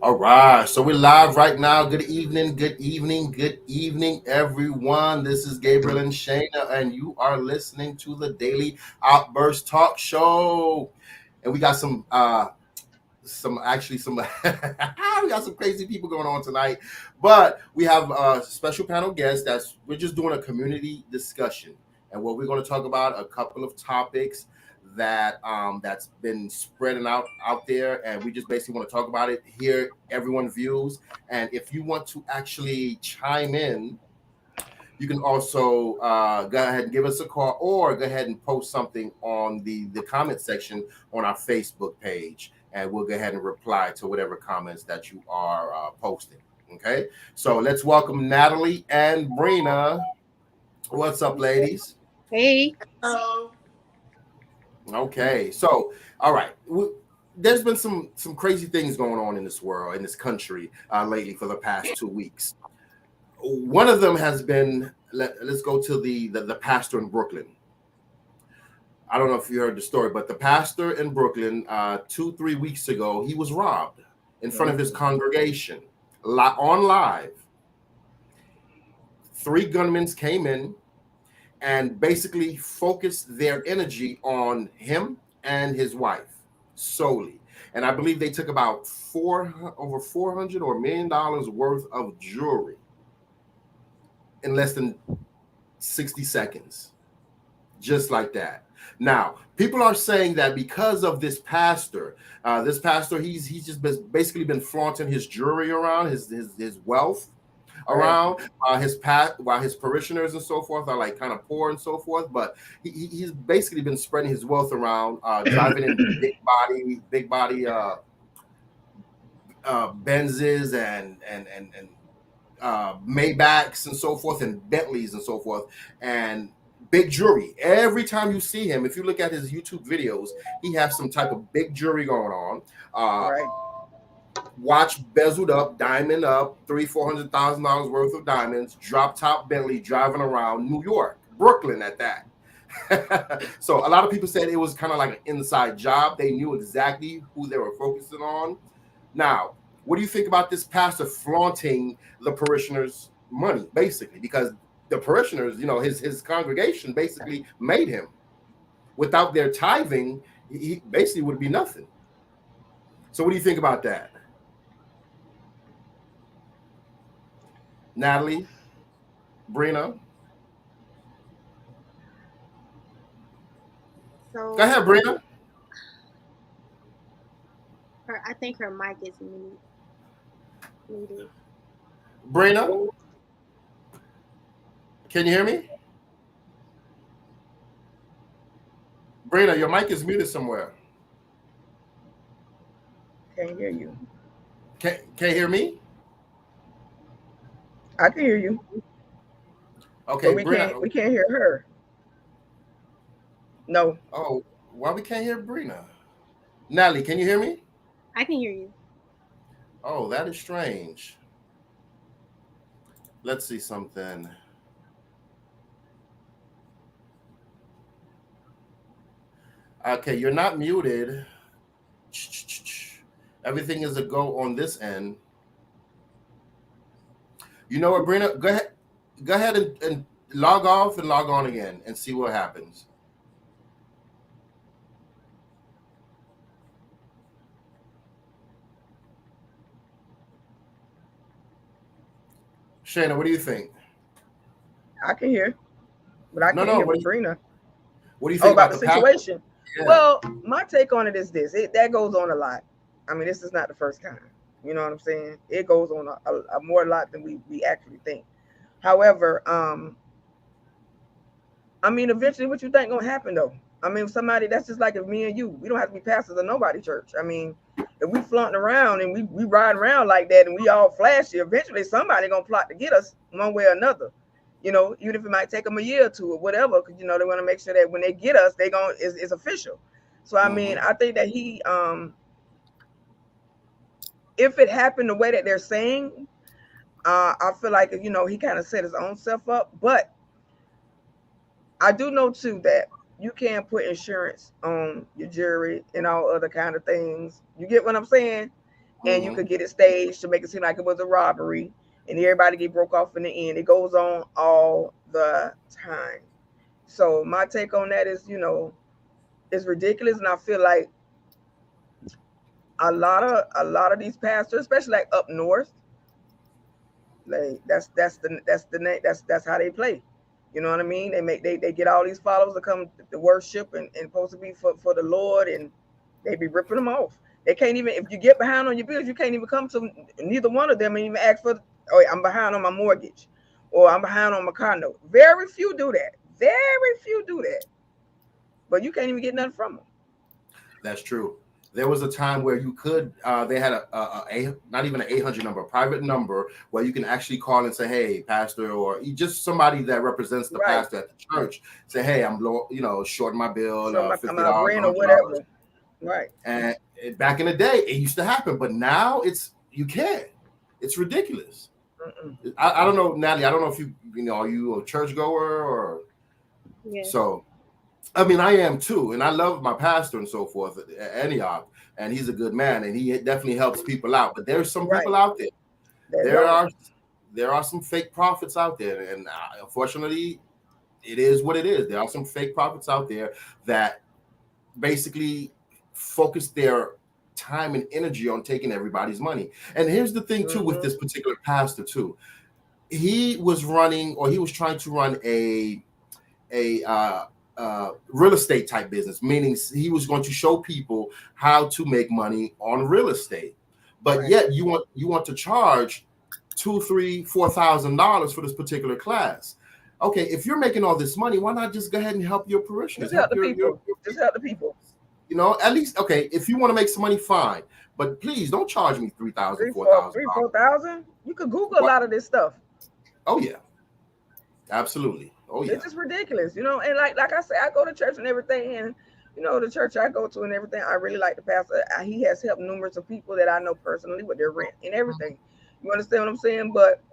All right, so we're live right now. Good evening, good evening, good evening, everyone. This is Gabriel and Shayna, and you are listening to the Daily Outburst Talk Show. And we got some actually some we got some crazy people going on tonight, but we have a special panel guest. That's we're just doing a community discussion, and what we're going to talk about a couple of topics that's been spreading out there, and we just basically want to talk about it, hear everyone's views, and if you want to actually chime in, you can also go ahead and give us a call, or go ahead and post something on the comment section on our Facebook page, and we'll go ahead and reply to whatever comments that you are posting. Okay, so let's welcome Natalie and Brina. What's up, ladies? Hey. Hello. Okay, so all right. There's been some crazy things going on in this world, in this country, lately for the past 2 weeks. One of them has been, let's go to the pastor in Brooklyn. I don't know if you heard the story, but the pastor in Brooklyn, 2-3 weeks ago, he was robbed in front of his congregation, on live. 3 gunmen came in and basically focused their energy on him and his wife solely. And I believe they took about over 400 or $1 million worth of jewelry in less than 60 seconds, just like that. Now, people are saying that because of this pastor, he's just basically been flaunting his jewelry around, his wealth around, while his parishioners and so forth are like kind of poor and so forth. But he's basically been spreading his wealth around, driving in big body Benzes and Maybachs and so forth, and Bentleys and so forth, and big jewelry. Every time you see him, if you look at his YouTube videos, he has some type of big jewelry going on. Watch bezeled up, diamond up, $300,000-$400,000 worth of diamonds, drop top Bentley, driving around New York, Brooklyn at that. So a lot of people said it was kind of like an inside job. They knew exactly who they were focusing on. Now, what do you think about this pastor flaunting the parishioners' money, basically? Because the parishioners, his congregation basically made him. Without their tithing, he basically would be nothing. So what do you think about that? Natalie? Brina? So Go ahead, Brina. I think her mic is muted. Brina? Can you hear me? Brina, your mic is muted somewhere. Can't hear you. Can't hear me? I can hear you. Okay, but we can't hear her. No. Oh, why we can't hear Brina? Natalie, can you hear me? I can hear you. Oh, that is strange. Let's see something. Okay, you're not muted. Everything is a go on this end. You know what, Brina? Go ahead and log off and log on again and see what happens. Shayna, what do you think? I can hear, but I can't hear Brina. What do you think about the situation? Yeah. Well, my take on it is this: that goes on a lot. I mean, this is not the first time. You know what I'm saying? It goes on a more lot than we actually think. However, I mean, eventually, what you think gonna happen though? I mean, somebody that's just like if me and you, we don't have to be pastors of nobody church. I mean, if we flaunting around and we ride around like that and we all flashy, eventually somebody gonna plot to get us one way or another. Even if it might take them a year or two or whatever, because they want to make sure that when they get us, they gonna it's official. So I mean, I think that he, if it happened the way that they're saying, I feel like he kind of set his own self up. But I do know too that you can't put insurance on your jewelry and all other kind of things. You get what I'm saying? and you could get it staged to make it seem like it was a robbery, and everybody get broke off in the end. It goes on all the time. So my take on that is, it's ridiculous, and I feel like a lot of these pastors, especially like up north, like that's how they play. You know what I mean? They get all these followers to come to worship and supposed to be for the Lord, and they be ripping them off. They can't even, if you get behind on your bills, you can't even come to neither one of them and even ask for, oh, I'm behind on my mortgage, or I'm behind on my car note. Very few do that. Very few do that. But you can't even get nothing from them. That's true. There was a time where you could, they had a not even an 800 number, a private number where you can actually call and say, hey, pastor, or just somebody that represents the pastor at the church. Say, hey, I'm shorting my bill, $50 rent or whatever. Right. And back in the day, it used to happen, but now you can't. It's ridiculous. I don't know, Natalie. I don't know if are you a churchgoer or? Yes. So. I mean, I am too, and I love my pastor and so forth at Antioch, and he's a good man, and he definitely helps people out. But there's some people out there. There are some fake prophets out there, and unfortunately, it is what it is. There are some fake prophets out there that basically focus their time and energy on taking everybody's money. And here's the thing too with this particular pastor too. He was trying to run a real estate type business, meaning he was going to show people how to make money on real estate, but yet you want to charge $2,000, $3,000, $4,000 for this particular class. Okay, if you're making all this money, why not just go ahead and help your parishioners? Just help the people. At least, okay, if you want to make some money, fine, but please don't charge me $3,000, $4,000. $4,000. You could Google a lot of this stuff. Oh yeah, absolutely. Oh yeah, it's just ridiculous, and like I said, I go to church and everything, and the church I go to and everything, I really like the pastor. He has helped numerous of people that I know personally with their rent and everything. You understand what I'm saying? But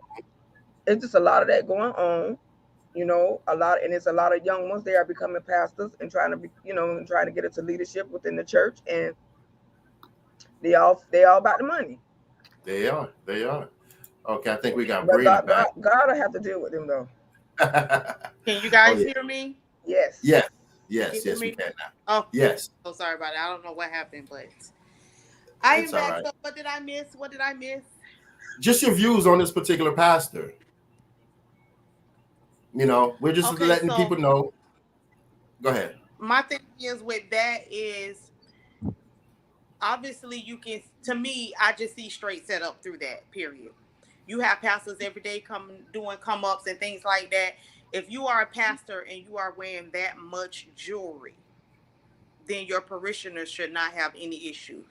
it's just a lot of that going on, and it's a lot of young ones. They are becoming pastors and trying to be, trying to get into leadership within the church, and they all about the money. They are. Okay, I think we got Brenda back. God will have to deal with them though. Can you guys hear me? Yes, we can now. Oh, yes. So sorry about it. I don't know what happened, but I am back. So what did I miss? Just your views on this particular pastor. We're just letting people know. Go ahead. My thing is with that is obviously to me, I just see straight set up through that period. You have pastors every day doing come-ups and things like that. If you are a pastor and you are wearing that much jewelry, then your parishioners should not have any issues.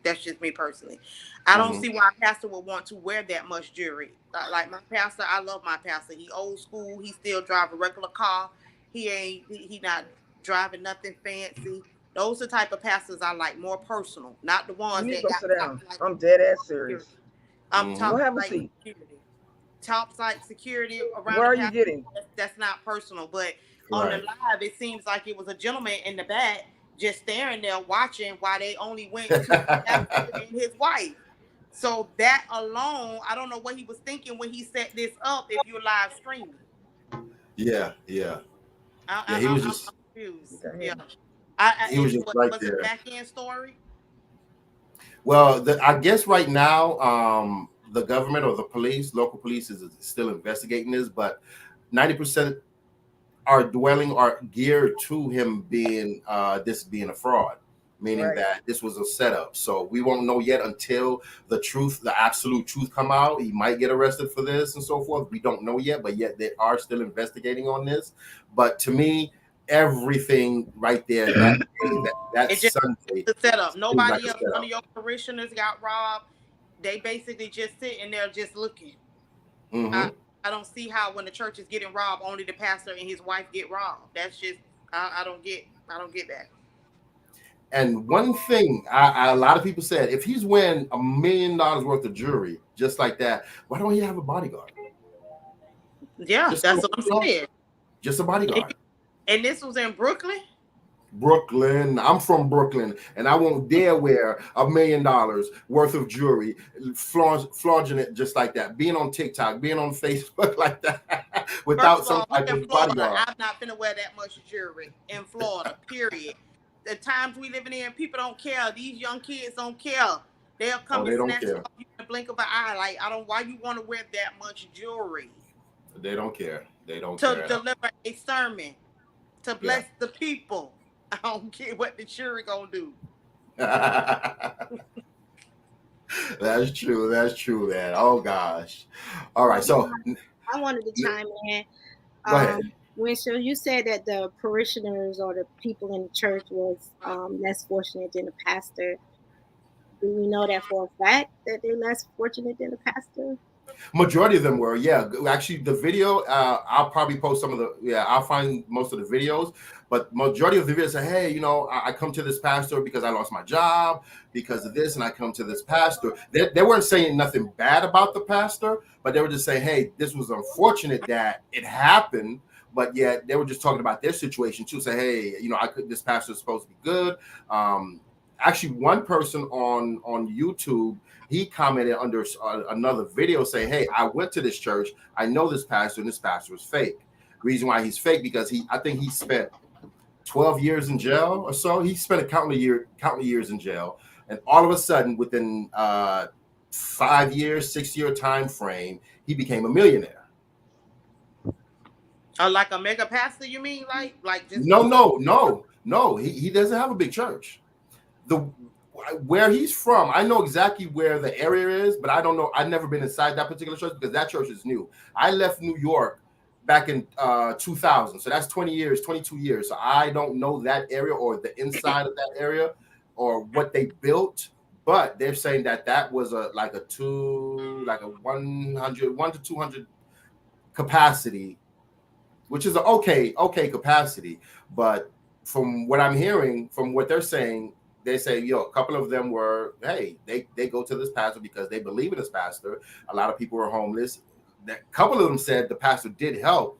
That's just me personally. I don't see why a pastor would want to wear that much jewelry. Like my pastor, I love my pastor. He old school. He still drive a regular car. He not driving nothing fancy. Those are the type of pastors I like, more personal, not the ones that got sit down. I'm dead ass serious. I'm talking have like a seat. security. Top site security around. Where are you getting? That's not personal, but on the live, it seems like it was a gentleman in the back just staring there watching while they only went to and his wife. So that alone, I don't know what he was thinking when he set this up. If you're live streaming, he was just confused. Yeah, he was just right there. Back end story. Well, I guess right now, the government or the police, local police, is still investigating this, but 90% are geared to him being being a fraud, meaning that this was a setup. So we won't know yet until the absolute truth come out. He might get arrested for this and so forth. We don't know yet, but yet they are still investigating on this. But to me, everything right there, that's Sunday. The setup. Nobody else, none of your parishioners got robbed. They basically just sitting there just looking. I don't see how when the church is getting robbed, only the pastor and his wife get robbed. That's just I don't get that. And one thing a lot of people said, if he's wearing $1 million worth of jewelry just like that, why don't he have a bodyguard? Yeah, that's what I'm saying. Just a bodyguard. And this was in Brooklyn? Brooklyn. I'm from Brooklyn, and I won't dare wear $1 million worth of jewelry, flaunting it just like that. Being on TikTok, being on Facebook like that, without First of some all, type we in of Florida. bodyguard. I'm not finna wear that much jewelry in Florida. Period. The times we living in, people don't care. These young kids don't care. They'll come Oh, they and don't snatch it care. off you in the blink of an eye. Like, I don't. Why you want to wear that much jewelry? They don't care. They don't To care. deliver a sermon, to bless the people. I don't care what the jury gonna do. That's true. That's true, man. Oh gosh. All right. So I wanted to chime in. go ahead. So you said that the parishioners or the people in the church was less fortunate than the pastor. Do we know that for a fact that they're less fortunate than the pastor? Majority of them were, yeah. Actually, the video, I'll probably post some of the, I'll find most of the videos, but majority of the videos say, hey, I come to this pastor because I lost my job because of this, and I come to this pastor. They weren't saying nothing bad about the pastor, but they were just saying, hey, this was unfortunate that it happened, but yet they were just talking about their situation too. Say, hey, this pastor is supposed to be good. Actually, one person on YouTube, he commented under another video saying, hey, I went to this church. I know this pastor, and this pastor is fake. Reason why he's fake, because I think he spent 12 years in jail or so. He spent a countless years in jail. And all of a sudden, within 5 years, 6-year time frame, he became a millionaire. Like a mega pastor, you mean? Like just No. He doesn't have a big church. Where he's from, I know exactly where the area is, but I don't know. I've never been inside that particular church because that church is new. I left New York back in 2000, so that's 22 years. So I don't know that area or the inside of that area or what they built. But they're saying that was a 100 to 200 capacity, which is an okay capacity. But from what I'm hearing, from what they're saying, they say, a couple of them were, hey, they go to this pastor because they believe in this pastor. A lot of people were homeless. A couple of them said the pastor did help,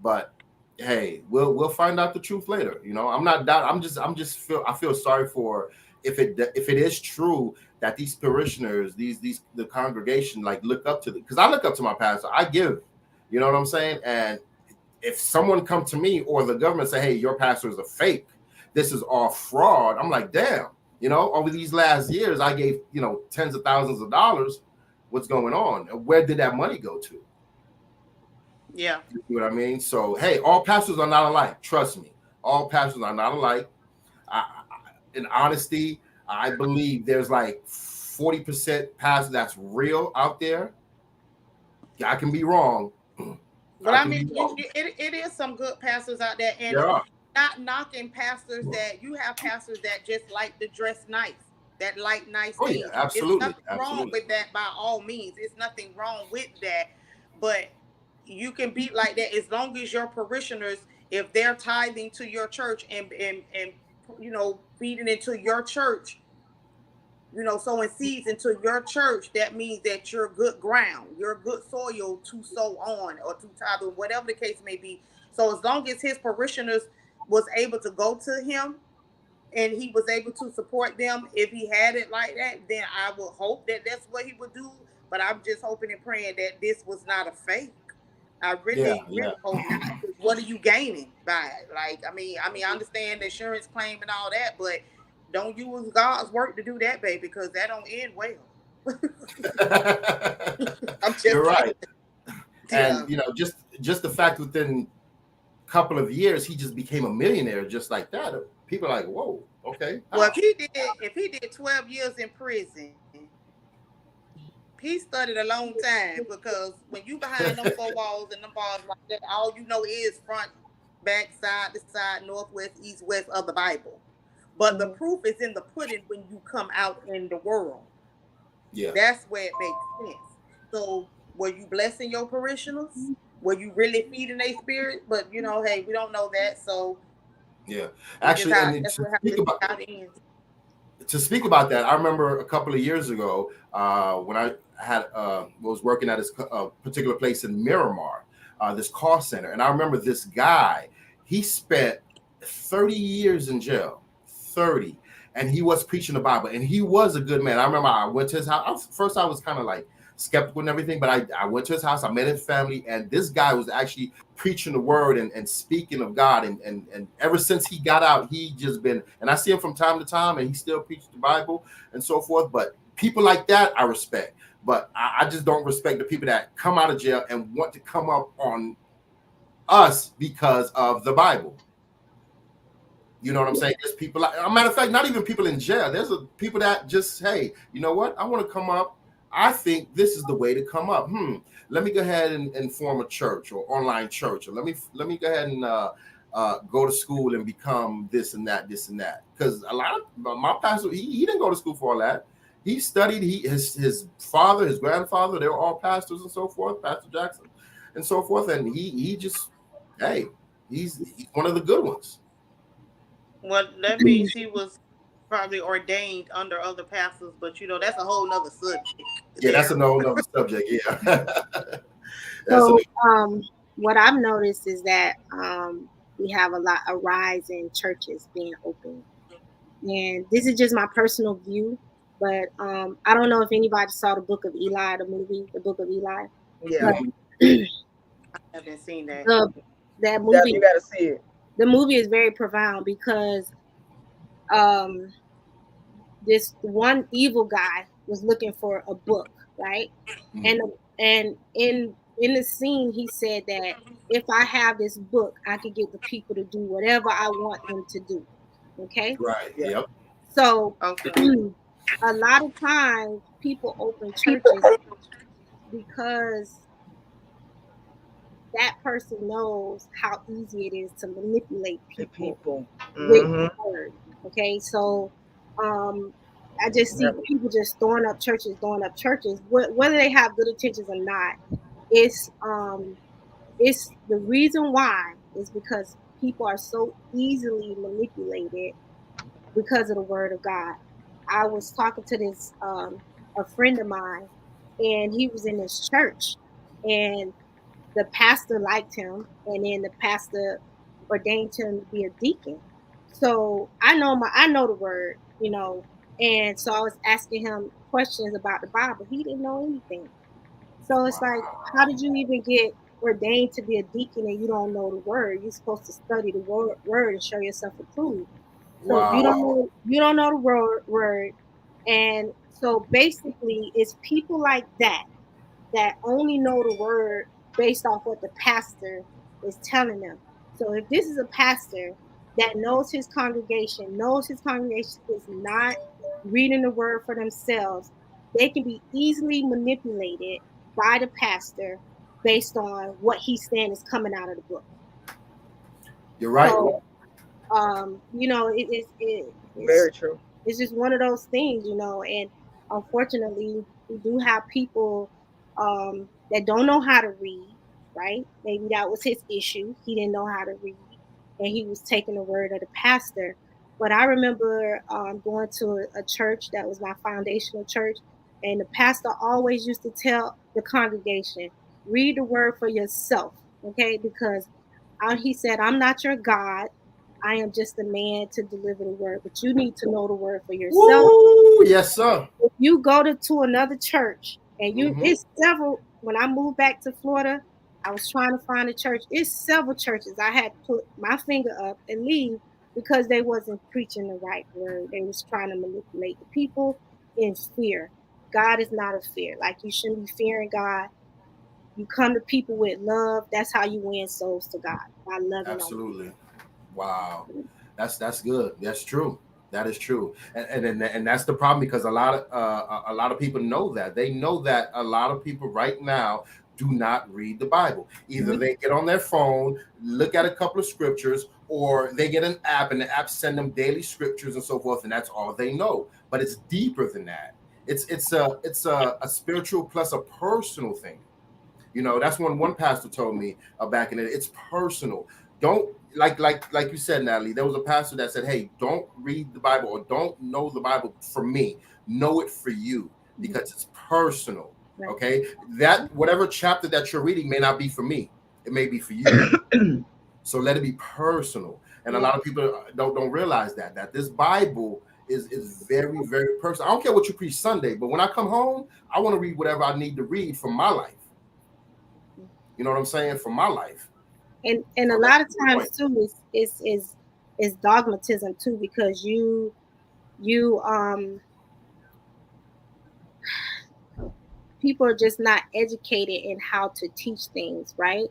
but hey, we'll find out the truth later. I'm not doubt. I feel sorry for if it is true that these parishioners, the congregation, look up to because I look up to my pastor. I give, you know what I'm saying? And if someone come to me or the government say, hey, your pastor is a fake, this is all fraud, I'm like, damn, over these last years, I gave, tens of thousands of dollars. What's going on? Where did that money go to? Yeah. You see what I mean? So, hey, all pastors are not alike. Trust me. All pastors are not alike. In honesty, I believe there's 40% pastor that's real out there. I can be wrong. But I mean, it is some good pastors out there. And not knocking pastors that you have pastors that just like to dress nice, that like nice things. Yeah, absolutely. There's nothing wrong with that by all means. It's nothing wrong with that. But you can be like that as long as your parishioners, if they're tithing to your church and feeding into your church, sowing seeds into your church, that means that you're good ground, you're good soil to sow on or to tithe, or whatever the case may be. So as long as his parishioners was able to go to him and he was able to support them, if he had it like that, then I would hope that that's what he would do. But I'm just hoping and praying that this was not a fake. I really hope not. What are you gaining by it? I understand the insurance claim and all that, but don't use God's work to do that, baby, because that don't end well. I'm just You're right. Yeah. And just the fact within a couple of years he just became a millionaire just like that. People are like, whoa, okay. Well, if he did 12 years in prison, he studied a long time, because when you behind them 4 walls and them bars like that, all you know is front, back, side to side, northwest, east, west of the Bible. But the proof is in the pudding when you come out in the world. Yeah. That's where it makes sense. So were you blessing your parishioners? Were you really feeding their spirit? But hey, we don't know that. So yeah. Actually, to speak about that, I remember a couple of years ago when I was working at this particular place in Miramar, this call center, and I remember this guy. He spent 30 years in jail, 30. And he was preaching the Bible, and he was a good man. I remember I went to his house. First, I was kind of like skeptical and everything, but I went to his house. I met his family, and this guy was actually preaching the word and speaking of God. And ever since he got out, he just been, and I see him from time to time, and he still preaches the Bible and so forth. But people like that, I respect. But I just don't respect the people that come out of jail and want to come up on us because of the Bible. You know what I'm saying? There's people, like, a matter of fact, not even people in jail. There's people that just, hey, you know what? I want to come up. I think this is the way to come up. Let me go ahead and form a church or online church, or let me go ahead and go to school and become this and that. Because a lot of my pastor, he didn't go to school for all that. He studied. His father, his grandfather, they were all pastors and so forth, Pastor Jackson and so forth. And he just, hey, he's one of the good ones. Well, that means he was probably ordained under other pastors, but that's a whole nother subject. Yeah, that's a whole other subject. Yeah. So, what I've noticed is that we have a rise in churches being open, and this is just my personal view. But I don't know if anybody saw the Book of Eli, the movie, the Book of Eli. Yeah, I haven't seen that. That movie, you gotta see it. The movie is very profound because this one evil guy was looking for a book, right? Mm-hmm. And in the scene, he said that if I have this book, I could get the people to do whatever I want them to do. Okay. Right. Yep. So a lot of times people open churches because that person knows how easy it is to manipulate people. With the word. Okay, so I just see people just throwing up churches, whether they have good intentions or not. It's the reason why is because people are so easily manipulated because of the word of God. I was talking to this a friend of mine, and he was in this church, and the pastor liked him, and then the pastor ordained him to be a deacon. So I know the word, and so I was asking him questions about the Bible. He didn't know anything. So it's like, how did you even get ordained to be a deacon and you don't know the word? You're supposed to study the word and show yourself approved. So if you don't know the word, and so basically it's people like that only know the word based off what the pastor is telling them. So if this is a pastor that knows his congregation is not reading the word for themselves, they can be easily manipulated by the pastor based on what he's saying is coming out of the book. You're right. So, it's very true. It's just one of those things, and unfortunately we do have people that don't know how to read, right? Maybe that was his issue. He didn't know how to read, and he was taking the word of the pastor. But I remember going to a church that was my foundational church, and the pastor always used to tell the congregation, read the word for yourself, okay? Because he said, I'm not your God. I am just a man to deliver the word, but you need to know the word for yourself. Ooh, yes, sir. If you go to another church, and it's several. When I moved back to Florida, I was trying to find a church. It's several churches I had to put my finger up and leave because they wasn't preaching the right word. They was trying to manipulate the people in fear. God is not a fear. Like, you shouldn't be fearing God. You come to people with love. That's how you win souls to God, by loving. Absolutely. Wow, that's good. That's true. That is true, and that's the problem, because a lot of people know that. They know that a lot of people right now do not read the Bible. Either they get on their phone, look at a couple of scriptures, or they get an app, and the app send them daily scriptures and so forth, and that's all they know. But it's deeper than that. It's a spiritual plus a personal thing. That's when one pastor told me back in it. It's personal. Don't like you said, Natalie. There was a pastor that said, "Hey, don't read the Bible or don't know the Bible for me. Know it for you, because it's personal." Right. Okay, that whatever chapter that you're reading may not be for me. It may be for you. So let it be personal. And a lot of people don't realize that this Bible is very, very personal. I don't care what you preach Sunday, but when I come home, I want to read whatever I need to read from my life. You know what I'm saying? From my life. And a lot of times too is dogmatism too, because you people are just not educated in how to teach things, right?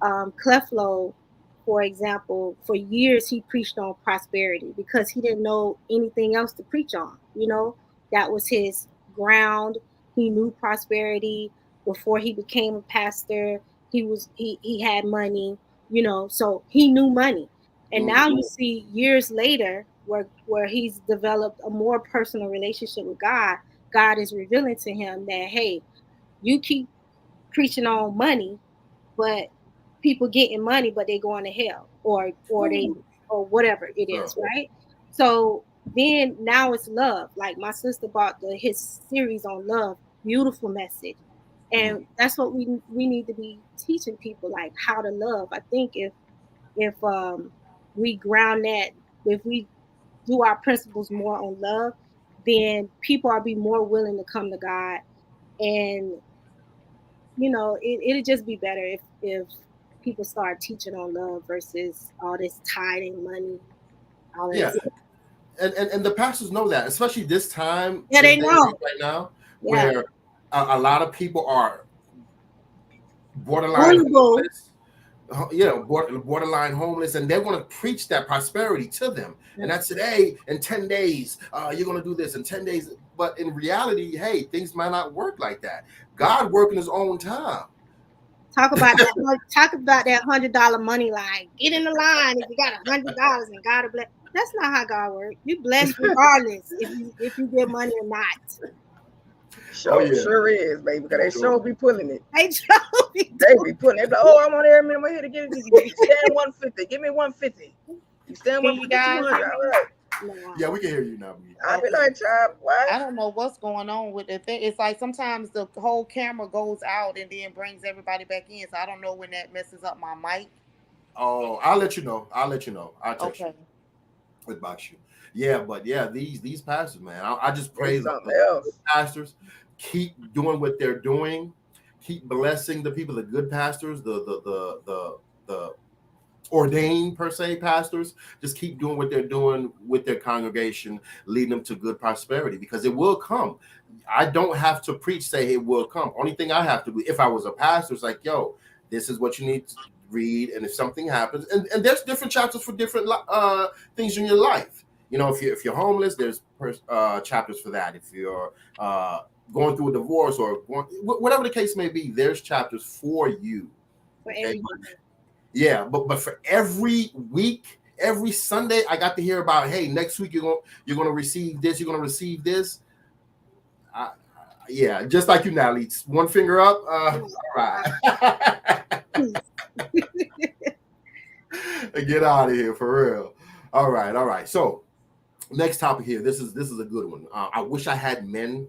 Creflo, for example, for years he preached on prosperity because he didn't know anything else to preach on. You know, that was his ground. He knew prosperity before he became a pastor. He had money, you know, so he knew money. And now you see years later where he's developed a more personal relationship with God. God is revealing to him that, hey, you keep preaching on money, but people getting money, but they going to hell or whatever it is, right? So then now it's love. Like my sister bought his series on love, beautiful message. And that's what we need to be teaching people, like how to love. I think if we ground that, if we do our principles more on love, then people are be more willing to come to God. And you know, it'd just be better if people start teaching on love versus all this tithing money. All yeah. And the pastors know that, especially this time. Yeah, they know right now, where a lot of people are borderline homeless. Borderline homeless, and they want to preach that prosperity to them. And that's today, in 10 days, you're going to do this in 10 days. But in reality, hey, things might not work like that. God works in his own time. Talk about that. Talk about that $100 money line. Get in the line if you got $100 and God will bless. That's not how God works. You blessed regardless if you get money or not. Sure is, baby. Because they sure be pulling it. They be pulling it. Like, oh, I'm on every minute. I'm here to get it. You stand 150. Give me 150. You stand 150. 200. All right. Yeah, we can hear you now. I be like, child, what? I don't know what's going on with the thing. It's like sometimes the whole camera goes out and then brings everybody back in. So I don't know when that messes up my mic. Oh, I'll let you know. I'll text you. About you. Yeah, but yeah, these pastors, man. I just pray that pastors keep doing what they're doing, keep blessing the people, the good pastors, the ordained per se pastors, just keep doing what they're doing with their congregation, leading them to good prosperity, because it will come. I don't have to preach, say it will come. Only thing I have to do, if I was a pastor, it's like, yo, this is what you need to read, and if something happens, and there's different chapters for different things in your life. You know, if you're homeless, there's chapters for that. If you're going through a divorce or whatever the case may be, there's chapters for you. Okay? Yeah, but for every week, every Sunday, I got to hear about, hey, next week you're gonna receive this, you're gonna receive this. Yeah, just like you, Natalie. One finger up. All right. Get out of here for real. All right. So next topic here. This is a good one. I wish I had men.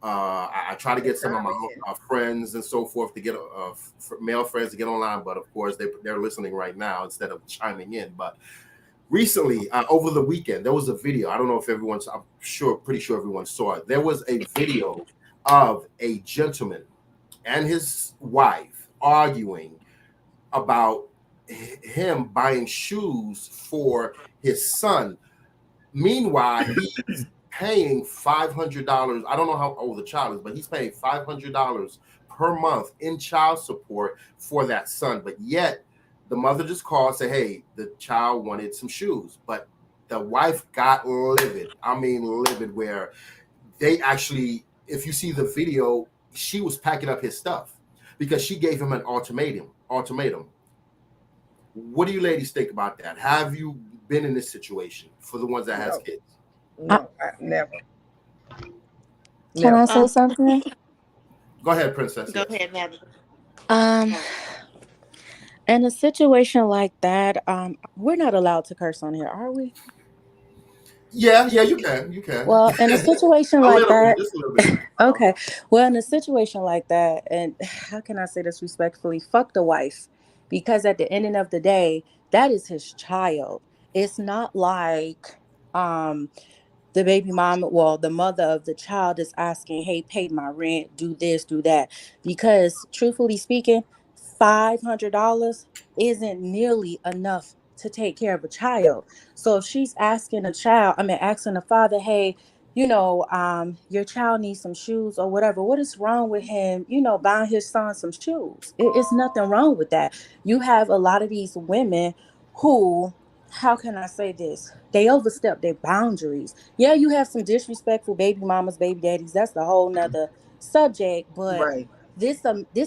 I try to get some of my friends and so forth to get male friends to get online, but of course they're listening right now instead of chiming in. But recently, over the weekend, there was a video. I don't know if I'm pretty sure everyone saw it. There was a video of a gentleman and his wife arguing about him buying shoes for his son. Meanwhile, he's paying $500. I don't know how old the child is, but he's paying $500 per month in child support for that son. But yet the mother just called and said, hey, the child wanted some shoes. But the wife got livid. I mean, livid, where they actually, if you see the video, she was packing up his stuff because she gave him an ultimatum. What do you ladies think about that? Have you been in this situation for the ones that has kids? No, never. Can I say something? Go ahead, Princess. Go ahead, Natalie. In a situation like that, we're not allowed to curse on here, are we? Yeah, you can. Well, in a situation like that, just a little bit. Okay. Well, in a situation like that, and how can I say this respectfully? Fuck the wife, because at the end of the day, that is his child. it's not like the baby mom, well, the mother of the child is asking, hey, pay my rent, do this, do that. Because truthfully speaking, $500 isn't nearly enough to take care of a child. So if she's asking asking the father, hey, your child needs some shoes or whatever. What is wrong with him, buying his son some shoes? It's nothing wrong with that. You have a lot of these women who, how can I say this? They overstep their boundaries. Yeah, you have some disrespectful baby mamas, baby daddies. That's the whole nother subject. But Right. this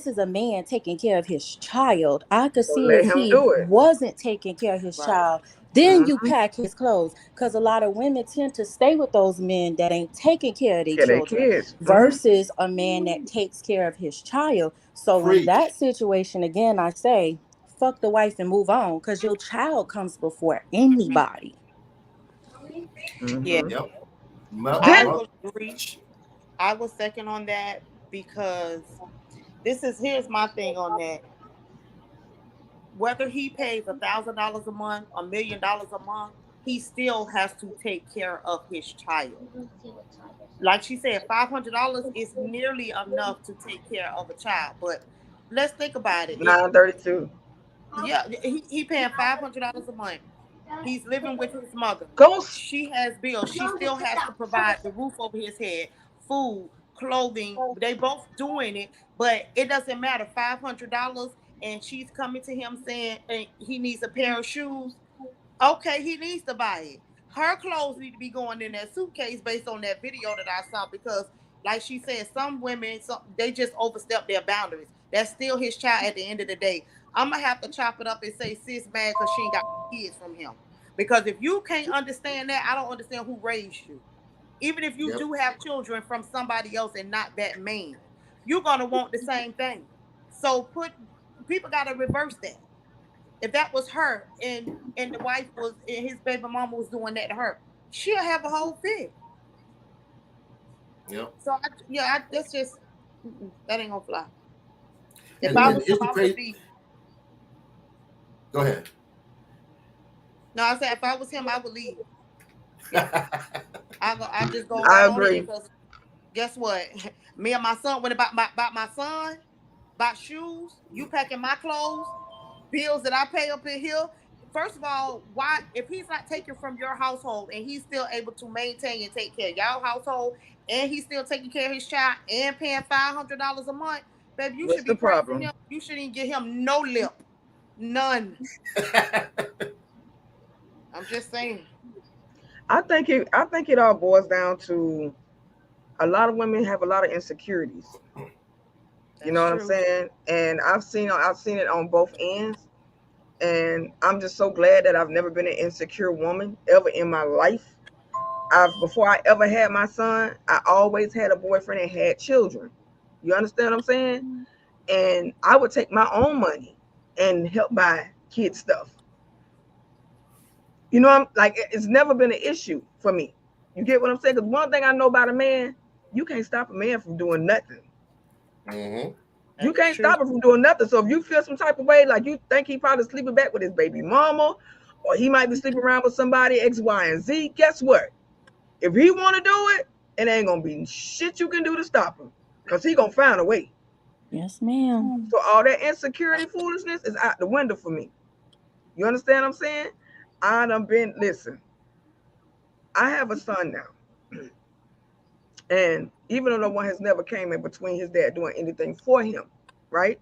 is a man taking care of his child. I could So see let if him he do it. wasn't taking care of his Right. child, then you Mm-hmm. pack his clothes. Because a lot of women tend to stay with those men that ain't taking care of their Yeah, they children kids. versus a man that takes care of his child. So in Preach. that situation, again, I say, fuck the wife and move on, because your child comes before anybody. Yeah, Mm-hmm. Yep. I Then will agree. I will second on that because here's my thing on that. Whether he pays $1,000 a month, $1,000,000 a month, he still has to take care of his child. Like she said, $500 is nearly enough to take care of a child. But let's think about it. If 9:32. yeah, he paying $500 a month. He's living with his mother. Ghost. She has bills. She still has to provide the roof over his head, food, clothing. They both doing it, but it doesn't matter. $500, and she's coming to him saying he needs a pair of shoes. Okay, he needs to buy it. Her clothes need to be going in that suitcase based on that video that I saw because, like she said, some women they just overstep their boundaries. That's still his child at the end of the day. I'm gonna have to chop it up and say sis mad because she ain't got kids from him. Because if you can't understand that, I don't understand who raised you. Even if you Yep. do have children from somebody else and not that man, you're gonna want the same thing. So people gotta reverse that. If that was her and the wife was and his baby mama was doing that to her, she'll have a whole fit. Yep. So that's just that ain't gonna fly. If I And was him, it's the I would crazy. leave. Go ahead. No, I said if I was him, I would leave. Yeah, I just go I right on in agree. because guess what? Me and my son went about my son, bought shoes. You packing my clothes, bills that I pay up in here. First of all, why if he's not taking from your household and he's still able to maintain and take care of y'all household and he's still taking care of his child and paying $500 a month, baby, you What's should be the praising problem? him. You shouldn't give him no lip. None. I'm just saying. I think it all boils down to a lot of women have a lot of insecurities. You know That's what I'm true. saying? And I've seen it on both ends. And I'm just so glad that I've never been an insecure woman ever in my life. Before I ever had my son, I always had a boyfriend and had children. You understand what I'm saying? And I would take my own money and help buy kid stuff. You know, I'm like, it's never been an issue for me. You get what I'm saying? Because one thing I know about a man, you can't stop a man from doing nothing. Mm-hmm. You That is can't true. stop him from doing nothing. So if you feel some type of way, like you think he probably sleeping back with his baby mama, or he might be sleeping around with somebody X, Y, and Z, guess what? If he want to do it, it ain't gonna be shit you can do to stop him, cause he gonna find a way. Yes, ma'am. So all that insecurity foolishness is out the window for me. You understand what I'm saying? I done been listen. I have a son now, and even though no one has never came in between his dad doing anything for him, right?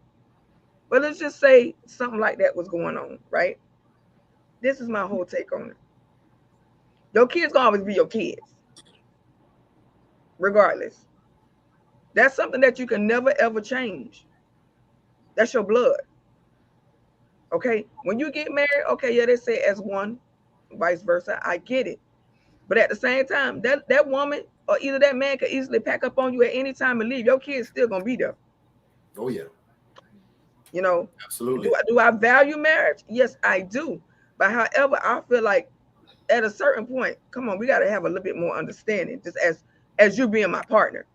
But let's just say something like that was going on, right? This is my whole take on it. Your kids gonna always be your kids, regardless. That's something that you can never ever change. That's your blood. Okay. When you get married, okay, yeah, they say as one, vice versa. I get it. But at the same time, that woman or either that man could easily pack up on you at any time and leave. Your kids still gonna be there. Oh yeah, You know, absolutely. do I value marriage? Yes, I do. But however, I feel like at a certain point, come on, we got to have a little bit more understanding, just as you being my partner.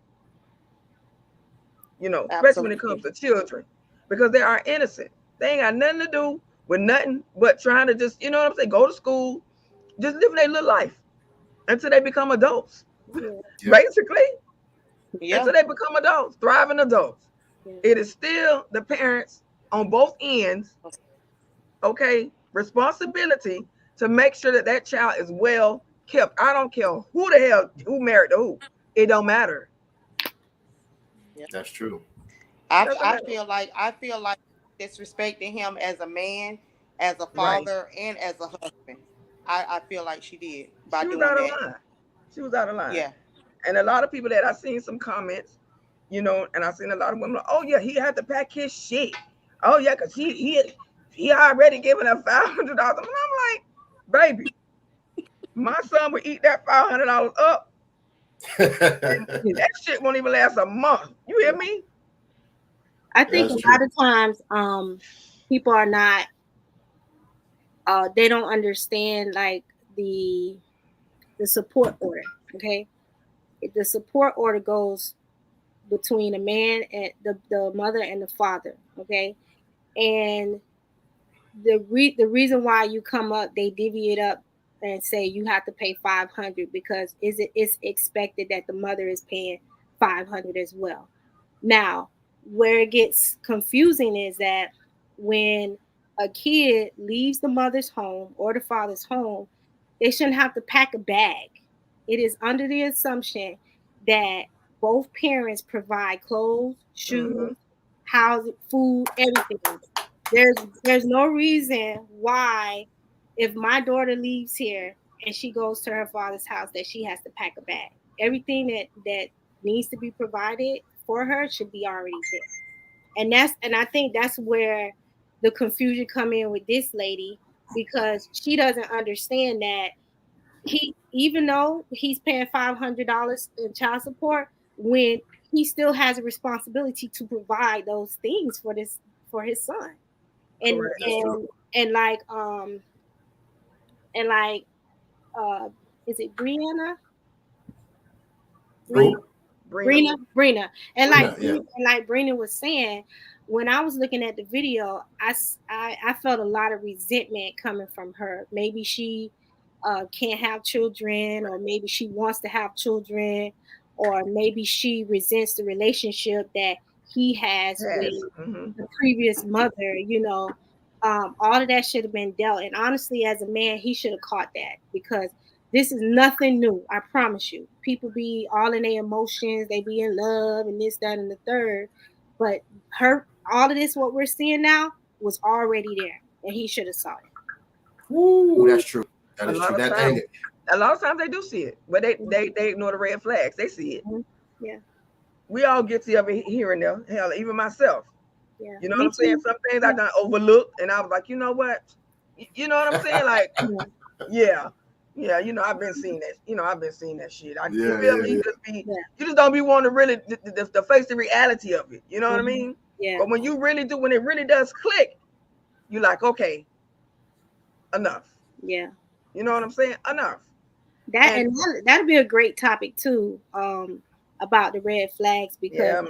You know, especially when it comes Absolutely. to children, because they are innocent. They ain't got nothing to do with nothing but trying to just, you know what I'm saying, go to school, just living their little life until they become adults. Yeah. Basically, Yeah. until they become adults, thriving adults. Yeah. It is still the parents on both ends, okay, responsibility to make sure that that child is well kept. I don't care who the hell who married to who. It don't matter. That's true. I feel like disrespecting him as a man, as a father, and as a husband. I feel like she did by She was doing out of that. line. She was out of line. Yeah. And a lot of people that I've seen some comments, you know, and I've seen a lot of women like, oh yeah, he had to pack his shit. Oh yeah, because he already given her $500. And I'm like, baby, my son would eat that $500 up. That shit won't even last a month. You hear me? I think a lot of times people are not they don't understand like the support order. Okay. The support order goes between a man and the mother and the father. Okay. And the reason why you come up, they divvy it up and say you have to pay 500 because it's expected that the mother is paying 500 as well. Now, where it gets confusing is that when a kid leaves the mother's home or the father's home, they shouldn't have to pack a bag. It is under the assumption that both parents provide clothes, shoes, housing, food, everything. There's no reason why if my daughter leaves here and she goes to her father's house that she has to pack a bag. Everything that needs to be provided for her should be already there. And I think that's where the confusion come in with this lady, because she doesn't understand that even though he's paying $500 in child support, when he still has a responsibility to provide those things for his son. And and like is it Brianna? Brina. And like Brina was saying, when I was looking at the video, I felt a lot of resentment coming from her. Maybe she can't have children, or maybe she wants to have children, or maybe she resents the relationship that he has with the previous mother, you know. All of that should have been dealt. And honestly, as a man, he should have caught that, because this is nothing new. I promise you. People be all in their emotions. They be in love and this, that, and the third. But all of this, what we're seeing now, was already there, and he should have saw it. Ooh, that's true. That is true. A lot of times they do see it, but they ignore the red flags. They see it. Yeah. We all get to over here and there. Hell, even myself. Yeah. You know what I'm saying? Some things I done overlooked, and I was like, you know what? You know what I'm saying? Like, yeah. You know, I've been seeing that. You know, I've been seeing that shit. You just don't be wanting to really to face the reality of it. You know what I mean? Yeah. But when you really do, when it really does click, you're like, okay, enough. Yeah. You know what I'm saying? Enough. That'd be a great topic too, about the red flags, because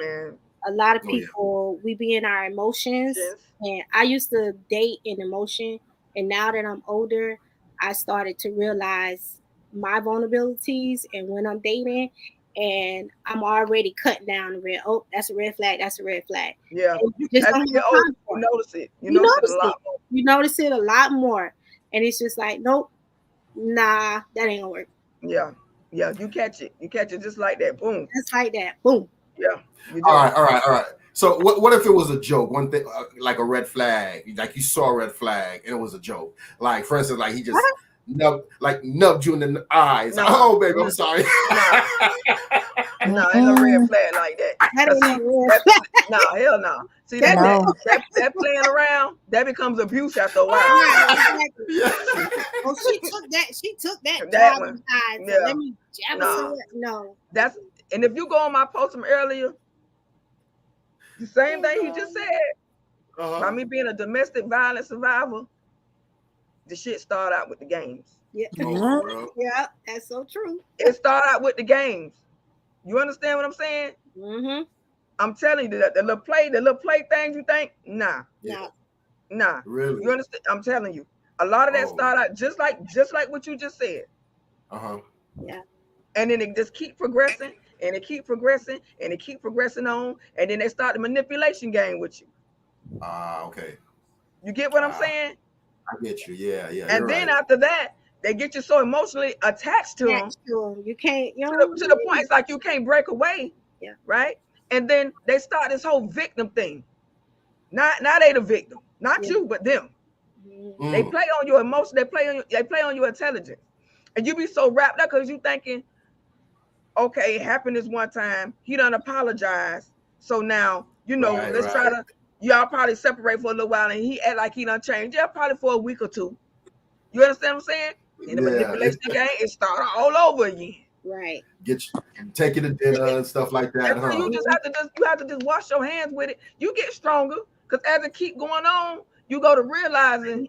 a lot of people, we be in our emotions. And I used to date in emotion, and now that I'm older, I started to realize my vulnerabilities, and when I'm dating, and I'm already cutting down the red. Oh, that's a red flag. That's a red flag. Yeah, you notice it. You notice it a lot more, and it's just like, nope, nah, that ain't gonna work. Yeah, you catch it. You catch it just like that. Boom. Just like that. Boom. Yeah. All right. So what if it was a joke? One thing, like a red flag, like you saw a red flag and it was a joke. Like, for instance, like he just nubbed you in the eyes. No, oh, baby, I'm sorry. No, ain't no red flag like that. No, hell no. See that playing around, that becomes abuse after a while. Well, she took that one. So let me jab no. That's, and if you go on my post from earlier, the same thing he just said. By me being a domestic violence survivor, the shit started out with the games. Yeah. Yeah, that's so true. It started out with the games. You understand what I'm saying? Mm-hmm. I'm telling you that the little play things you think, nah. Really? You understand? I'm telling you, A lot of that start out just like what you just said. Yeah. And then it just keep progressing, and it keep progressing, and it keep progressing on, and then they start the manipulation game with you. Okay. You get what I'm saying? I get you. Yeah. And then after that, they get you so emotionally attached to them. You can't, to the point it's like you can't break away. Yeah. Right. And then they start this whole victim thing. Not they the victim, not you, but them. They play on your emotion. They play on your intelligence, and you be so wrapped up because you thinking, okay, it happened this one time. He done apologized, so now let's try to. Y'all probably separate for a little while, and he act like he done changed. Yeah, probably for a week or two. You understand what I'm saying? In the manipulation game, it started all over again. Right. Take you to dinner and stuff like that. So you have to just wash your hands with it. You get stronger because as it keep going on, you go to realizing,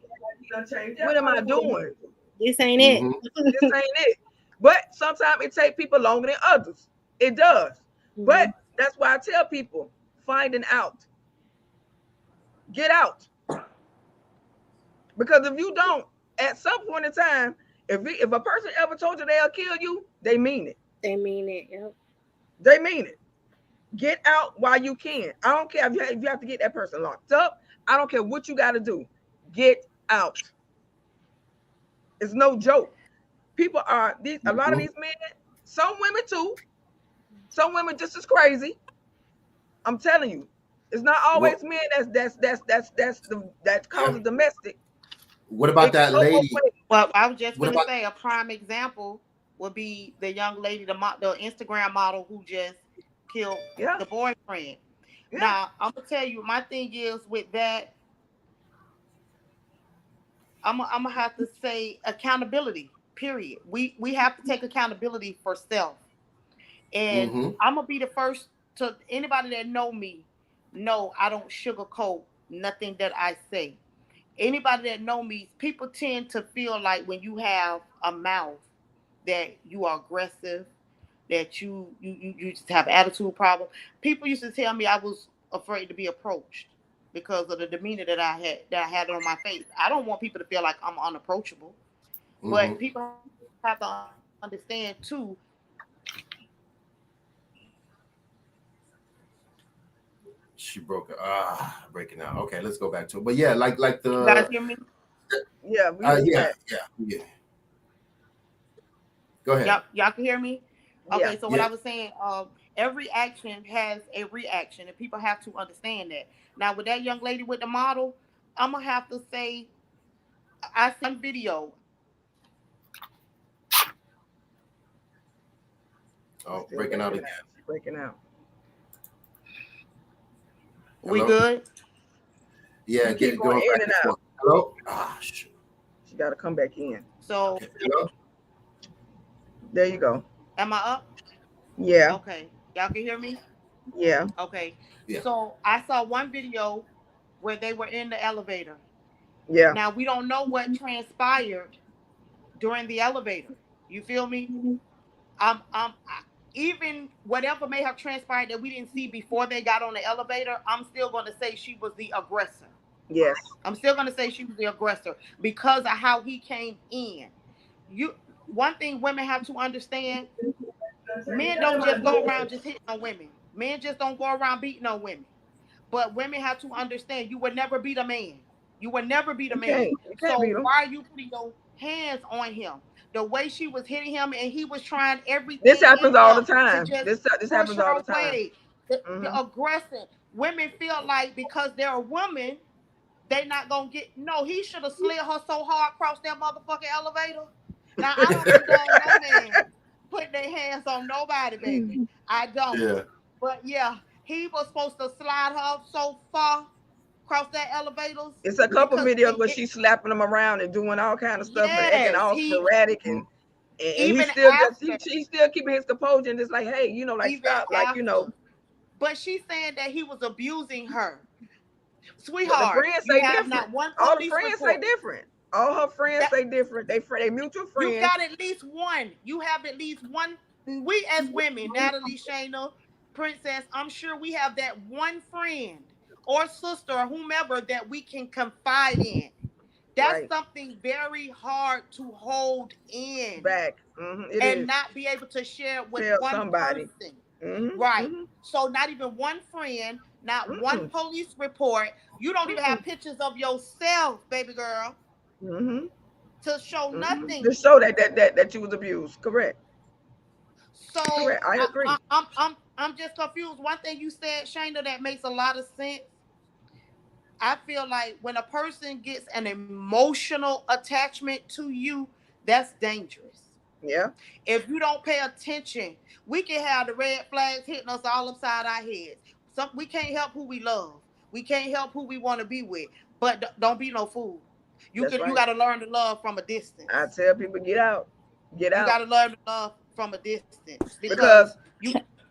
what am I doing? This ain't it. This ain't it. But sometimes it takes people longer than others. It does. But that's why I tell people, finding out. Get out. Because if you don't, at some point in time, if a person ever told you they'll kill you, they mean it. They mean it. Yep. They mean it. Get out while you can. I don't care if you have to get that person locked up. I don't care what you got to do. Get out. It's no joke. People are a lot of these men, some women too. Some women just as crazy. I'm telling you, it's not always men that causes domestic. What about that lady? Well, I was just going to say a prime example would be the young lady, the Instagram model who just killed the boyfriend. Yeah. Now, I'm going to tell you, my thing is with that, I'm going to have to say accountability, period. We have to take accountability for self. And I'm going to be the first to anybody that know me, know I don't sugarcoat nothing that I say. Anybody that know me, people tend to feel like when you have a mouth that you are aggressive, that you just have attitude problem. People used to tell me I was afraid to be approached because of the demeanor that I had on my face. I don't want people to feel like I'm unapproachable, but people have to understand too. She broke breaking out. Okay, let's go back to it. But yeah, like the. You guys hear me? Yeah. Yeah. Go ahead. Y'all can hear me? Okay, yeah. So what I was saying, every action has a reaction, and people have to understand that. Now, with that young lady with the model, I'm gonna have to say, I seen video. Oh, breaking out again. Breaking out. We good? Yeah, keep going in and out. Hello? Shoot. She got to come back in. So, hello? There you go. Am I up? Yeah. Okay. Y'all can hear me? Yeah. Okay. Yeah. So, I saw one video where they were in the elevator. Yeah. Now, we don't know what transpired during the elevator. You feel me? Even whatever may have transpired that we didn't see before they got on the elevator, I'm still going to say she was the aggressor. Yes. I'm still going to say she was the aggressor because of how he came in. One thing women have to understand, men don't just go around just hitting on women. Men just don't go around beating on women. But women have to understand you would never beat a man. You would never beat a man. So why are you putting your hands on him? The way she was hitting him and he was trying everything. This happens all the time. This happens all the time. The aggressive. Women feel like because they're a woman, they're not going to get... No, he should have slid her so hard across that motherfucking elevator. Now, I don't condone no man putting their hands on nobody, baby. I don't. Yeah. But yeah, he was supposed to slide her so far across that elevator. It's a couple videos where she's slapping him around and doing all kind of stuff and acting all sporadic and he's still keeping his composure and just like, hey, stop, But she's saying that he was abusing her. Sweetheart, the friends say different. All the friends say different. All her friends say different. They mutual friends. You got at least one. You have at least one. We as women, Natalie, Shayna, Princess, I'm sure we have that one friend or sister or whomever that we can confide in. That's Right. something very hard to hold in Back. It and is. not be able to share with Tell one somebody. person. Right. Mm-hmm. So not even one friend, not one Mm-mm. police report. You don't even have Mm-mm. pictures of yourself, baby girl, Mm-hmm. to show To nothing. show that you was abused. Correct. So Correct. I agree. I'm just confused. One thing you said, Shayna, that makes a lot of sense. I feel like when a person gets an emotional attachment to you, that's dangerous. Yeah. If you don't pay attention, we can have the red flags hitting us all upside our heads. We can't help who we love. We can't help who we want to be with. But don't be no fool. That's You right. got to learn to love from a distance. I tell people get out. Get You got out. to learn to love from a distance because Because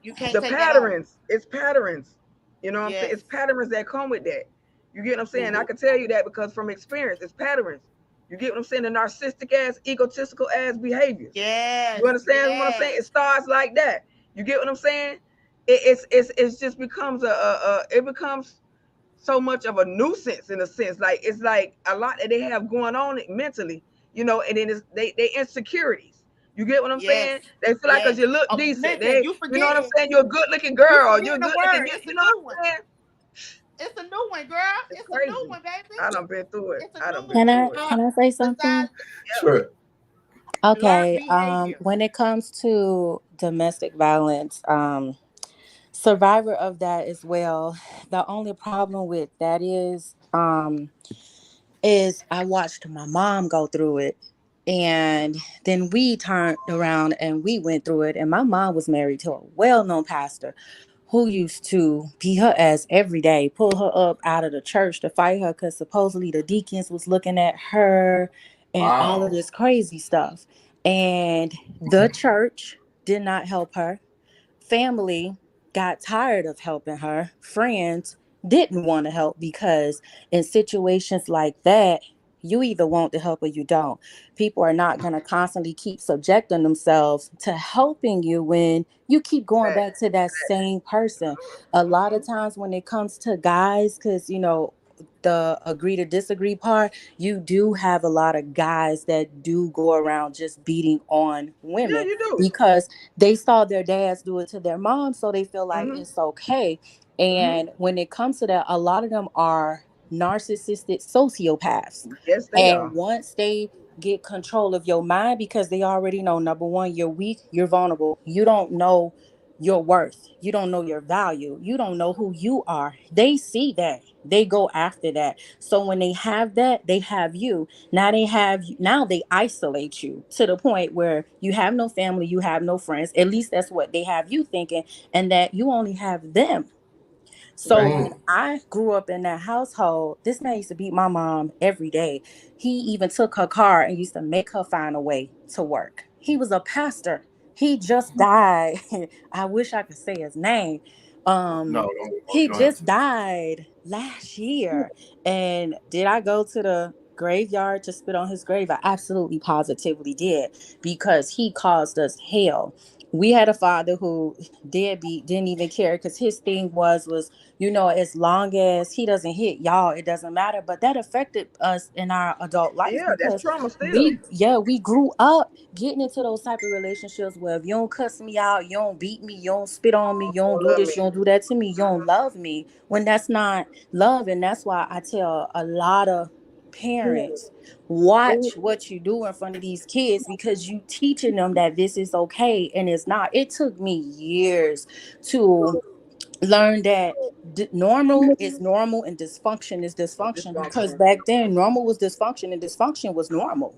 you can't the take that on. patterns, it's patterns. You know what I'm saying? Yes. It's patterns that come with that. You get what I'm saying? I Mhm. can tell you that because from experience, it's patterns. You get what I'm saying? The narcissistic ass, egotistical ass behaviors. Yes. You understand what I'm saying? Yes. It starts like that. You get what I'm saying? It's just becomes it becomes so much of a nuisance in a sense. Like it's like a lot that they have going on mentally, and then they insecurities. You get what I'm Yes. saying? They feel like because Yes. you look Oh, decent. listen, They, you know what I'm saying? You're a good looking you girl. You're forgetting the good looking. word. You, It's a you know new what one. I'm saying? It's a new one, girl. It's It's a new crazy. one, baby. I done been through it. It's a I new done been Can I through it. one. can I say something? Besides Yeah. Sure. learned Okay. behavior. When it comes to domestic violence, survivor of that as well. The only problem with that is I watched my mom go through it. And then we turned around and we went through it. And my mom was married to a well-known pastor who used to beat her ass every day, pull her up out of the church to fight her because supposedly the deacons was looking at her and all of Wow. this crazy stuff. And the church did not help her. Family got tired of helping her. Friends didn't want to help because in situations like that, you either want the help or you don't. People are not going to constantly keep subjecting themselves to helping you when you keep going Back. back to that same person. A lot of times when it comes to guys, because, the agree to disagree part, you do have a lot of guys that do go around just beating on Yeah, women you do. because they saw their dads do it to their moms, so they feel like Mm-hmm. it's okay. Mm-hmm. And when it comes to that, a lot of them are narcissistic sociopaths. Yes, they And are. once they get control of your mind, because they already know, number one, you're weak, you're vulnerable, you don't know your worth, you don't know your value, you don't know who you are. They see that, they go after that. So when they have that, they have you. Now they isolate you to the point where you have no family, you have no friends. At least that's what they have you thinking, and that you only have them. So Right. when I grew up in that household, this man used to beat my mom every day. He even took her car and used to make her find a way to work. He was a pastor. He just died. I wish I could say his name. No, Um, you he don't have just to. died last year. And did I go to the graveyard to spit on his grave? I absolutely positively did, because he caused us hell. We had a father who deadbeat, didn't even care, because his thing was as long as he doesn't hit y'all, it doesn't matter. But that affected us in our adult life, Yeah, that's because trauma still. we grew up getting into those type of relationships where if you don't cuss me out, you don't beat me, you don't spit on me, you don't Don't do love this, me. you don't do that to me, you don't love me, when that's not love. And that's why I tell a lot of parents, watch what you do in front of these kids, because you teaching them that this is okay and it's not. It took me years to learn that normal is normal and dysfunction is dysfunction, because Dysfunctional. back then normal was dysfunction and dysfunction was normal.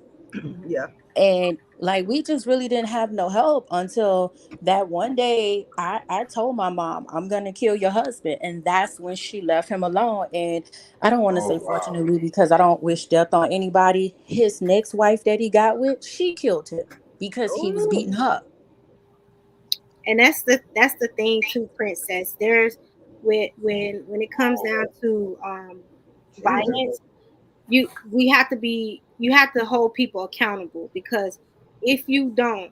Yeah. And like, we just really didn't have no help until that one day I told my mom, I'm gonna kill your husband. And that's when she left him alone. And I don't want to Oh say wow. fortunately, because I don't wish death on anybody. His next wife that he got with, she killed him because he was Oh. beating her. And that's the thing too, Princess. There's when it comes down to Jesus. violence, you have to hold people accountable, because if you don't,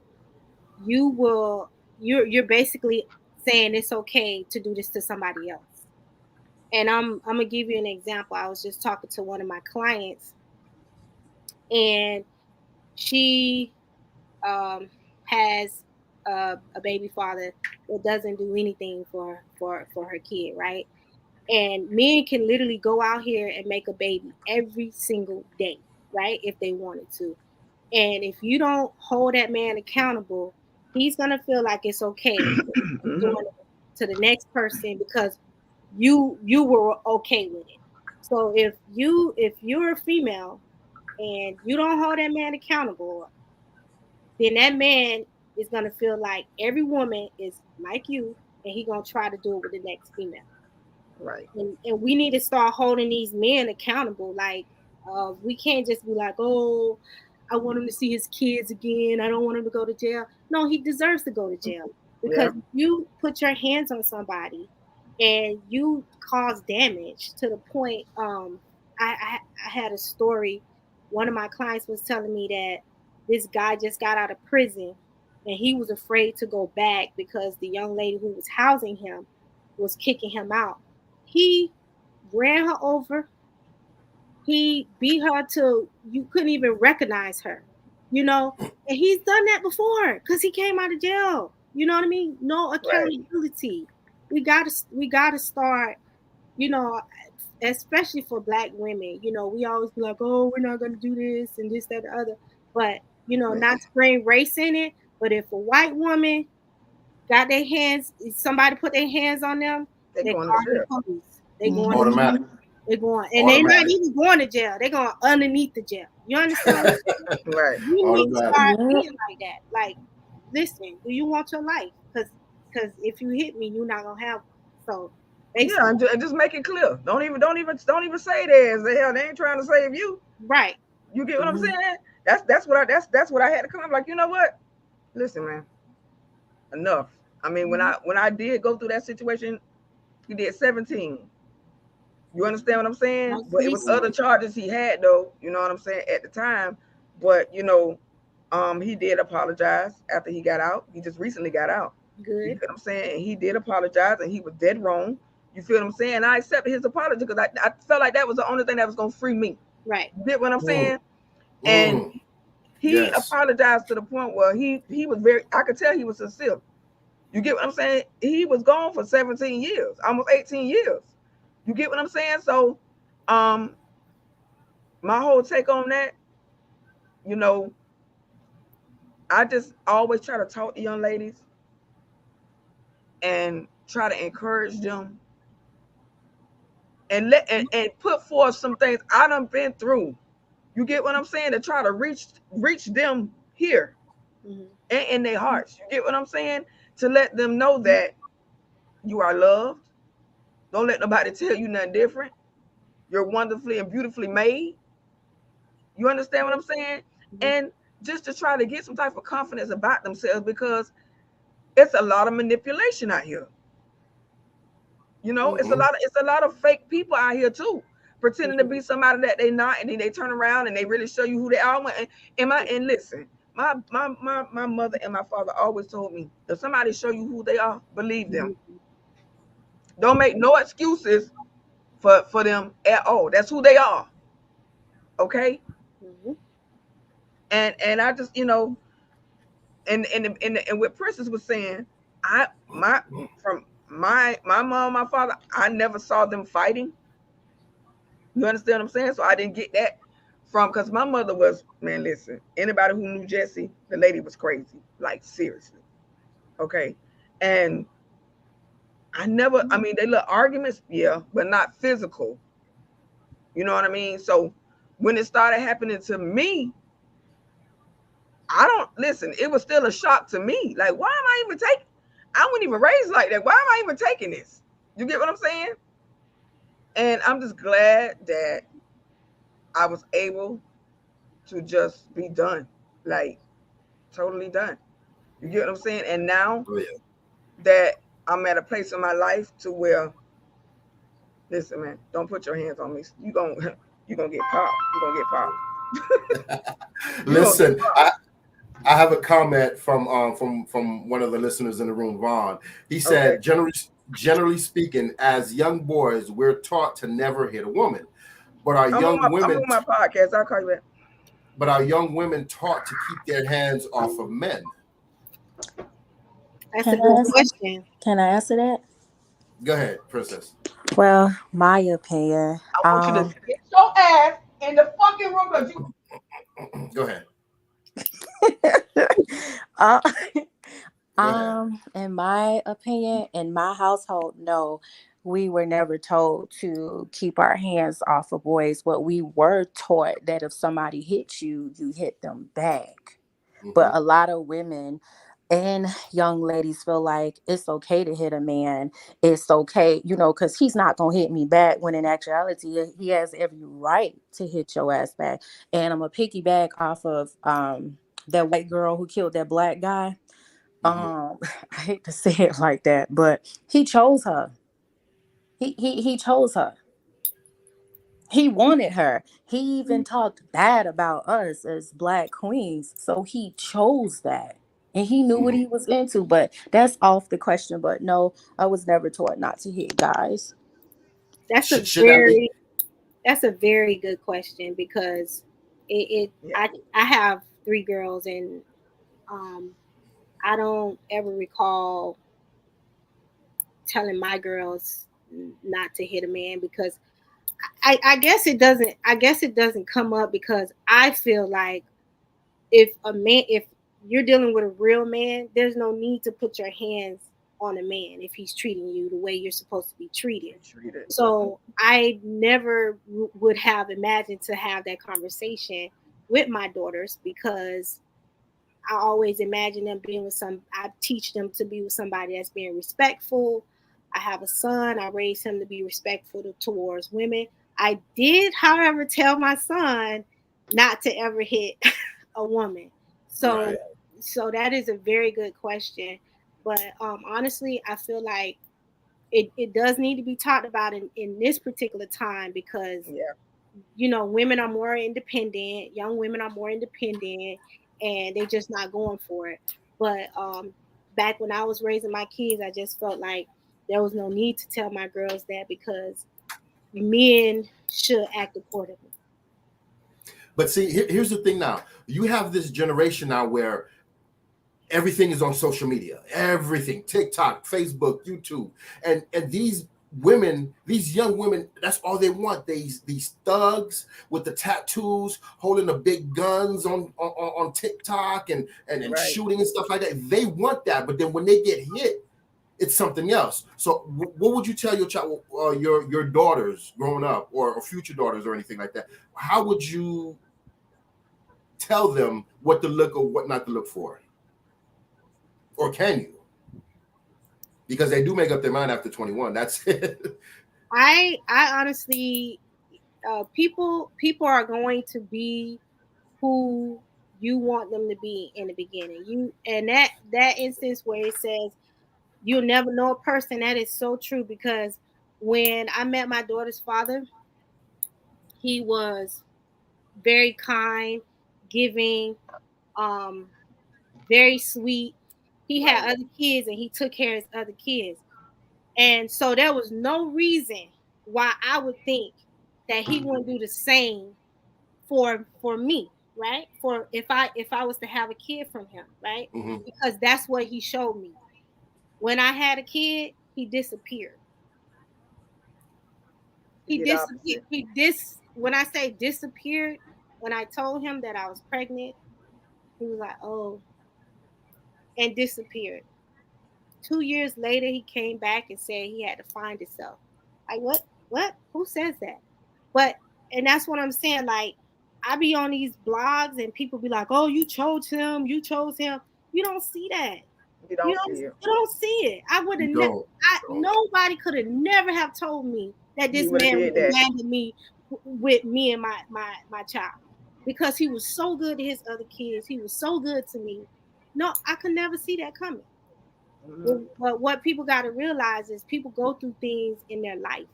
you will you're basically saying it's okay to do this to somebody else. And I'm gonna give you an example. I was just talking to one of my clients, and she has a baby father that doesn't do anything for her kid, right? And men can literally go out here and make a baby every single day, right? If they wanted to. And if you don't hold that man accountable, he's gonna feel like it's okay doing it to the next person because you were okay with it. So if you're a female and you don't hold that man accountable, then that man is gonna feel like every woman is like you, and he gonna try to do it with the next female. Right. And we need to start holding these men accountable. Like, we can't just be like, oh, I want him to see his kids again. I don't want him to go to jail. No, he deserves to go to jail because you put your hands on somebody and you cause damage to the point. I had a story. One of my clients was telling me that this guy just got out of prison and he was afraid to go back because the young lady who was housing him was kicking him out. He ran her over. He beat her till you couldn't even recognize her, and he's done that before because he came out of jail. You know what I mean? No accountability. Right. We gotta start, especially for Black women. We always be like, oh, we're not gonna do this and this, that, the other. But not to bring race in it. But if a white woman got their hands, somebody put their hands on them, they're going to police. They're going automatic. They're going, and they're not even going to jail. They're going underneath the jail. You understand? Right. You need to start being like that. Like, listen, do you want your life? Because if you hit me, you're not gonna have. So and just make it clear. Don't even say that. As hell, they ain't trying to save you. Right. You get what I'm saying? That's what I had to come up. Like, you know what? Listen, man. Enough. I mean, when I did go through that situation, he did 17. You understand what I'm saying? But it was other charges he had, though. You know what I'm saying, at the time. But he did apologize after he got out. He just recently got out. Good. You know what I'm saying? And he did apologize, and he was dead wrong. You feel what I'm saying? I accepted his apology because I felt like that was the only thing that was gonna free me. Right. You get what I'm saying? And he apologized to the point where he was I could tell he was sincere. You get what I'm saying? He was gone for 17 years, almost 18 years. You get what I'm saying? So, my whole take on that, I just always try to talk to young ladies and try to encourage them and put forth some things I done been through. You get what I'm saying? To try to reach them here and in their hearts. You get what I'm saying? To let them know that you are loved. Don't let nobody tell you nothing different. You're wonderfully and beautifully made. You understand what I'm saying? And just to try to get some type of confidence about themselves, because it's a lot of manipulation out here. It's a lot of fake people out here too, pretending to be somebody that they not, and then they turn around and they really show you who they are. And listen, my mother and my father always told me, if somebody show you who they are, believe them. Don't make no excuses for them at all. That's who they are. Okay. And I just, and what Princess was saying, my mom, my father, I never saw them fighting. You understand what I'm saying? So I didn't get that from, because my mother was, man, listen, anybody who knew Jessie, the lady was crazy, like seriously. Okay. And they little arguments, but not physical. You know what I mean? So when it started happening to me, it was still a shock to me. Like, why am I even I wasn't even raised like that. Why am I even taking this? You get what I'm saying? And I'm just glad that I was able to just be done, like totally done. You get what I'm saying? And now that I'm at a place in my life to where, listen, man, don't put your hands on me. You're gonna get popped. You're gonna get popped. Listen, I have a comment from one of the listeners in the room, Vaughn. He said, generally speaking, as young boys, we're taught to never hit a woman. But our young women. I'm on my podcast. I'll call you back. but are young women taught to keep their hands off of men? That's a good question. Can I answer that? Go ahead, Princess. Well, my opinion. I want you to get your ass in the fucking room because you. Go ahead. In my opinion, in my household, no, we were never told to keep our hands off of boys. What we were taught that if somebody hits you, you hit them back. Mm-hmm. But a lot of women and young ladies feel like it's okay to hit a man. It's okay, because he's not going to hit me back, when in actuality, he has every right to hit your ass back. And I'm going to piggyback off of that white girl who killed that black guy. I hate to say it like that, but he chose her. He chose her. He wanted her. He even talked bad about us as Black queens. So he chose that. And he knew what he was into. But that's off the question. But no, I was never taught not to hit guys. That's a very good question, because I have 3 girls, and I don't ever recall telling my girls not to hit a man, because I guess it doesn't come up, because I feel like if you're dealing with a real man, there's no need to put your hands on a man if he's treating you the way you're supposed to be treated. So I never would have imagined to have that conversation with my daughters, because I always imagine them being with I teach them to be with somebody that's being respectful. I have a son. I raised him to be respectful towards women. I did, however, tell my son not to ever hit a woman. So that is a very good question. But honestly, I feel like it does need to be talked about in this particular time, because, women are more independent. Young women are more independent, and they're just not going for it. But back when I was raising my kids, I just felt like there was no need to tell my girls that, because men should act accordingly. But see, here's the thing now. You have this generation now where everything is on social media. Everything. TikTok, Facebook, YouTube. And these women, these young women, that's all they want. These thugs with the tattoos, holding the big guns on TikTok and shooting and stuff like that. They want that. But then when they get hit, it's something else. So what would you tell your child, your daughters growing up, or future daughters or anything like that? How would you tell them what to look or what not to look for? Or can you? Because they do make up their mind after 21. That's it. I honestly, people are going to be who you want them to be in the beginning. And that instance where it says you'll never know a person, that is so true, because when I met my daughter's father, he was very kind, giving, very sweet. He had other kids, and he took care of his other kids. And so there was no reason why I would think that he wouldn't do the same for me, right? For if I was to have a kid from him, right? Mm-hmm. Because that's what he showed me. When I had a kid, he disappeared. He disappeared. When I say disappeared, when I told him that I was pregnant, he was like, "Oh," and disappeared. 2 years later, he came back and said he had to find himself. Like, what? Who says that? And that's what I'm saying. Like, I be on these blogs and people be like, "Oh, you chose him. You chose him." You don't see that. You don't see it. I would have never. Nobody could have never have told me that this man would abandon me with me and my child, because he was so good to his other kids. He was so good to me. No, I could never see that coming. Mm-hmm. But what people got to realize is people go through things in their life.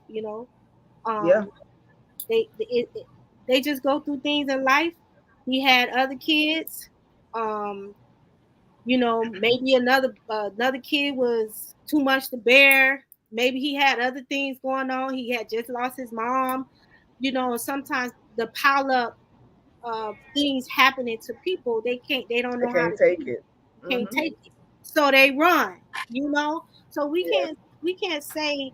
They just go through things in life. He had other kids. Maybe another kid was too much to bear. Maybe he had other things going on. He had just lost his mom. Sometimes the pile up things happening to people, they don't know how to take it. Can't take it, so they run. So we can't say.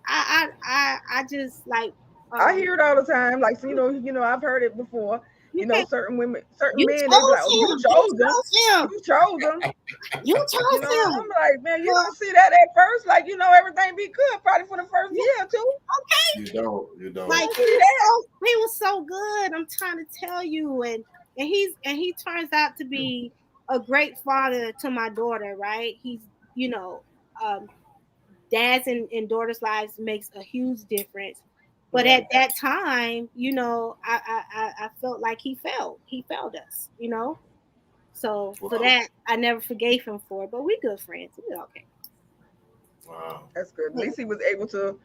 I just like. I hear it all the time. Like, so, I've heard it before. Certain women, certain men, they be like, "Oh, you chose them. You chose them. You chose him." I'm like, man, you don't see that at first. Like, everything be good probably for the first year or two. Okay. You don't. Like, he was so good. I'm trying to tell you, and he turns out to be a great father to my daughter. Right? He's dads and daughters' lives makes a huge difference. But at that time, I felt like he failed us, So for that, I never forgave him for it. But we good friends. We okay. Wow, that's good. At least he was able to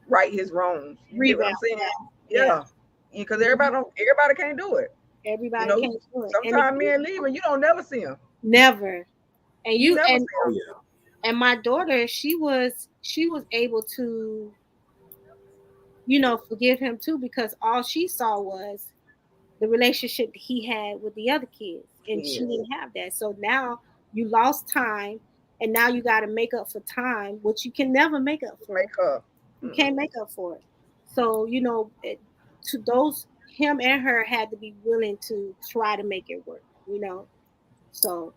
right his wrongs. You get what I'm saying? Yeah. Because everybody can't do it. Everybody can't do it. Sometimes men leave and you don't never see them. Never. And you never and and my daughter, she was able to, forgive him too, because all she saw was the relationship he had with the other kids, and she didn't have that. So now you lost time, and now you got to make up for time, which you can never make up for. You can't make up for it. So to those, him and her had to be willing to try to make it work. So,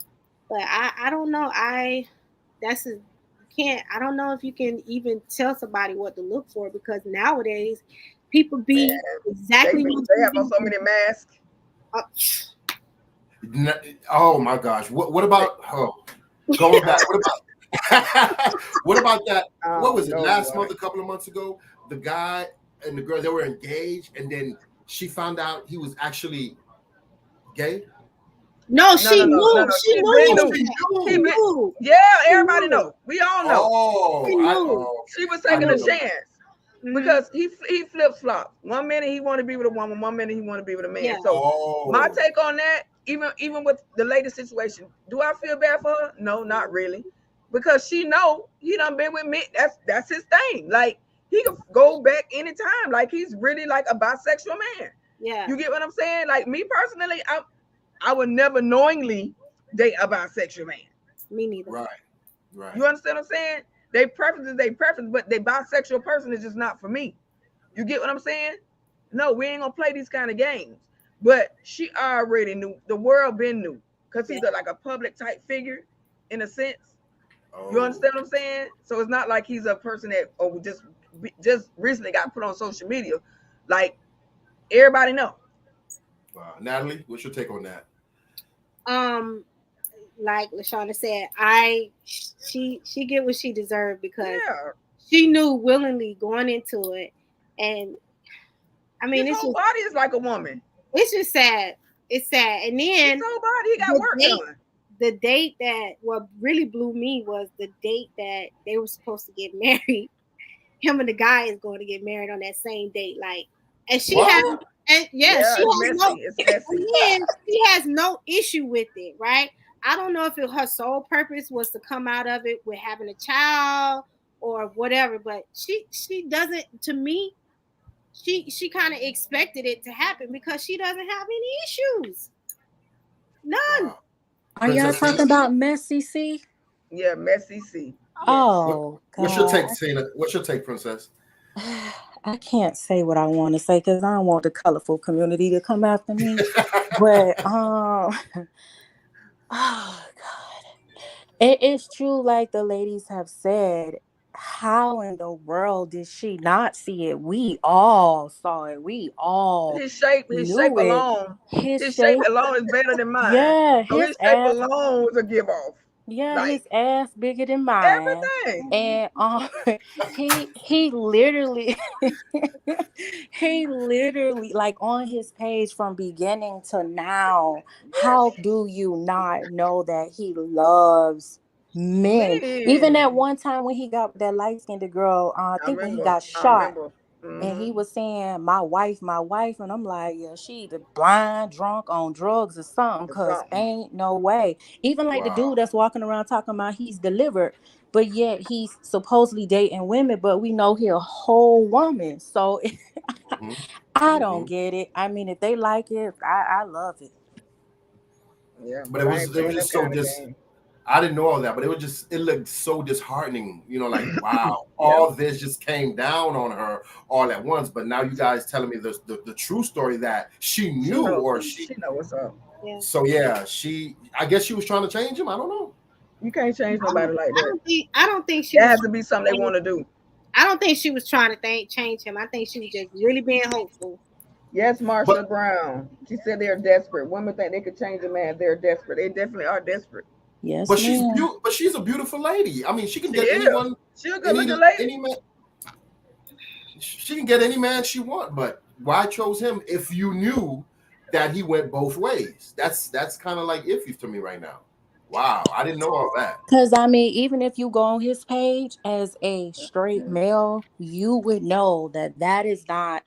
but I don't know. I don't know if you can even tell somebody what to look for, because nowadays people be exactly they have on so many masks. Oh my gosh! What about going back? What about that? What was it last month? A couple of months ago, the guy and the girl, they were engaged, and then she found out he was actually gay. No, she knew. She knew. Yeah, everybody know. We all know. She was taking a chance because he flip flop. 1 minute he want to be with a woman, 1 minute he want to be with a man. Yeah. So my take on that, even with the latest situation, do I feel bad for her? No, not really, because she know he done been with me. That's his thing. Like, he can go back anytime. Like, he's really like a bisexual man. Yeah, you get what I'm saying? Like, me personally, I would never knowingly date a bisexual man. Me neither. Right. You understand what I'm saying? They preference, but they bisexual person is just not for me. You get what I'm saying? No, we ain't gonna play these kind of games. But she already knew. The world been knew, because he's like a public type figure, in a sense. You understand what I'm saying? So it's not like he's a person that just recently got put on social media. Like, everybody know. Wow. Natalie, what's your take on that? Like LaShawna said, she get what she deserved, because she knew willingly going into it. And I mean, his whole body is like a woman. It's just sad. It's sad. And then his whole body, he got work done. The date that what really blew me was the date that they were supposed to get married. Him and the guy is going to get married on that same date. Like, and she has, and she has no issue with it, right? I don't know if her sole purpose was to come out of it with having a child or whatever, but she doesn't. To me, she kind of expected it to happen, because she doesn't have any issues. None. Wow. Are y'all talking about Messy C? Yeah, Messy C. Oh, what's your take, Tina? What's your take, Princess? I can't say what I want to say, because I don't want the colorful community to come after me. But oh God, it is true, like the ladies have said. How in the world did she not see it? We all saw it. We all his shape alone. His shape alone is better than mine. Yeah, his shape alone is a give off. Yeah, like, his ass bigger than mine. Everything. And he literally like on his page from beginning to now, how do you not know that he loves men? Even that one time when he got that light-skinned girl, I think when he got shot. And he was saying, my wife, and I'm like, yeah, she either blind, drunk, on drugs or something, because ain't no way. Even like the dude that's walking around talking about he's delivered, but yet he's supposedly dating women, but we know he's a whole woman. So I don't get it. I mean, if they like it, I love it. Yeah, But it I ain't was playing them just so kind of game. I didn't know all that, but it looked so disheartening, like, wow, Yeah. all this just came down on her all at once. But now you guys telling me the true story that she knew or she know what's up. Yeah. So yeah, I guess she was trying to change him. I don't know. You can't change nobody like that. I don't think she That has to be something they want to do. I don't think she was trying to change him. I think she was just really being hopeful. Yes, Marsha Brown. She said they're desperate. Women think they could change a man. They're desperate. They definitely are desperate. Yes, but ma'am. she's a beautiful lady. I mean, she can get She anyone. She's a good looking lady. Any man, she can get any man she wants. But why chose him if you knew that he went both ways? That's kind of like iffy to me right now. Wow, I didn't know all that. Because, I mean, even if you go on his page as a straight male, you would know that is not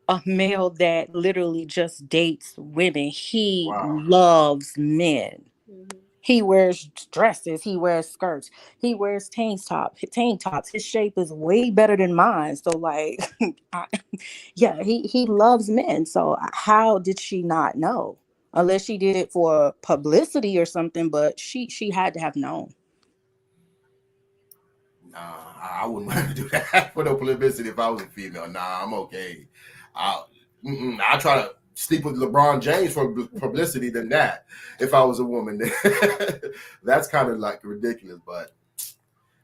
a male that literally just dates women. He loves men. Mm-hmm. He wears dresses. He wears skirts. He wears tank tops. His shape is way better than mine. So, like, he loves men. So how did she not know? Unless she did it for publicity or something, but she had to have known. Nah, I wouldn't want to do that for no publicity if I was a female. Nah, I'm okay. I'll try to sleep with LeBron James for publicity than that if I was a woman. That's kind of like ridiculous, but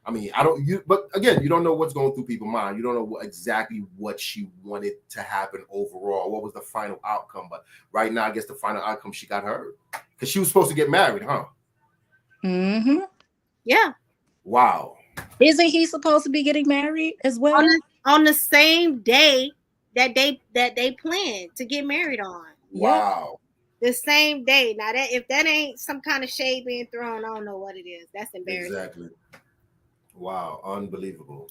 I mean, but again, you don't know what's going through people's mind. You don't know exactly what she wanted to happen overall. What was the final outcome? But right now, I guess the final outcome, she got hurt because she was supposed to get married, huh? Mm-hmm. Yeah. Wow. Isn't he supposed to be getting married as well? On the same day that they planned to get married on. Wow. The same day. Now if that ain't some kind of shade being thrown, I don't know what it is. That's embarrassing. Exactly. Wow, unbelievable.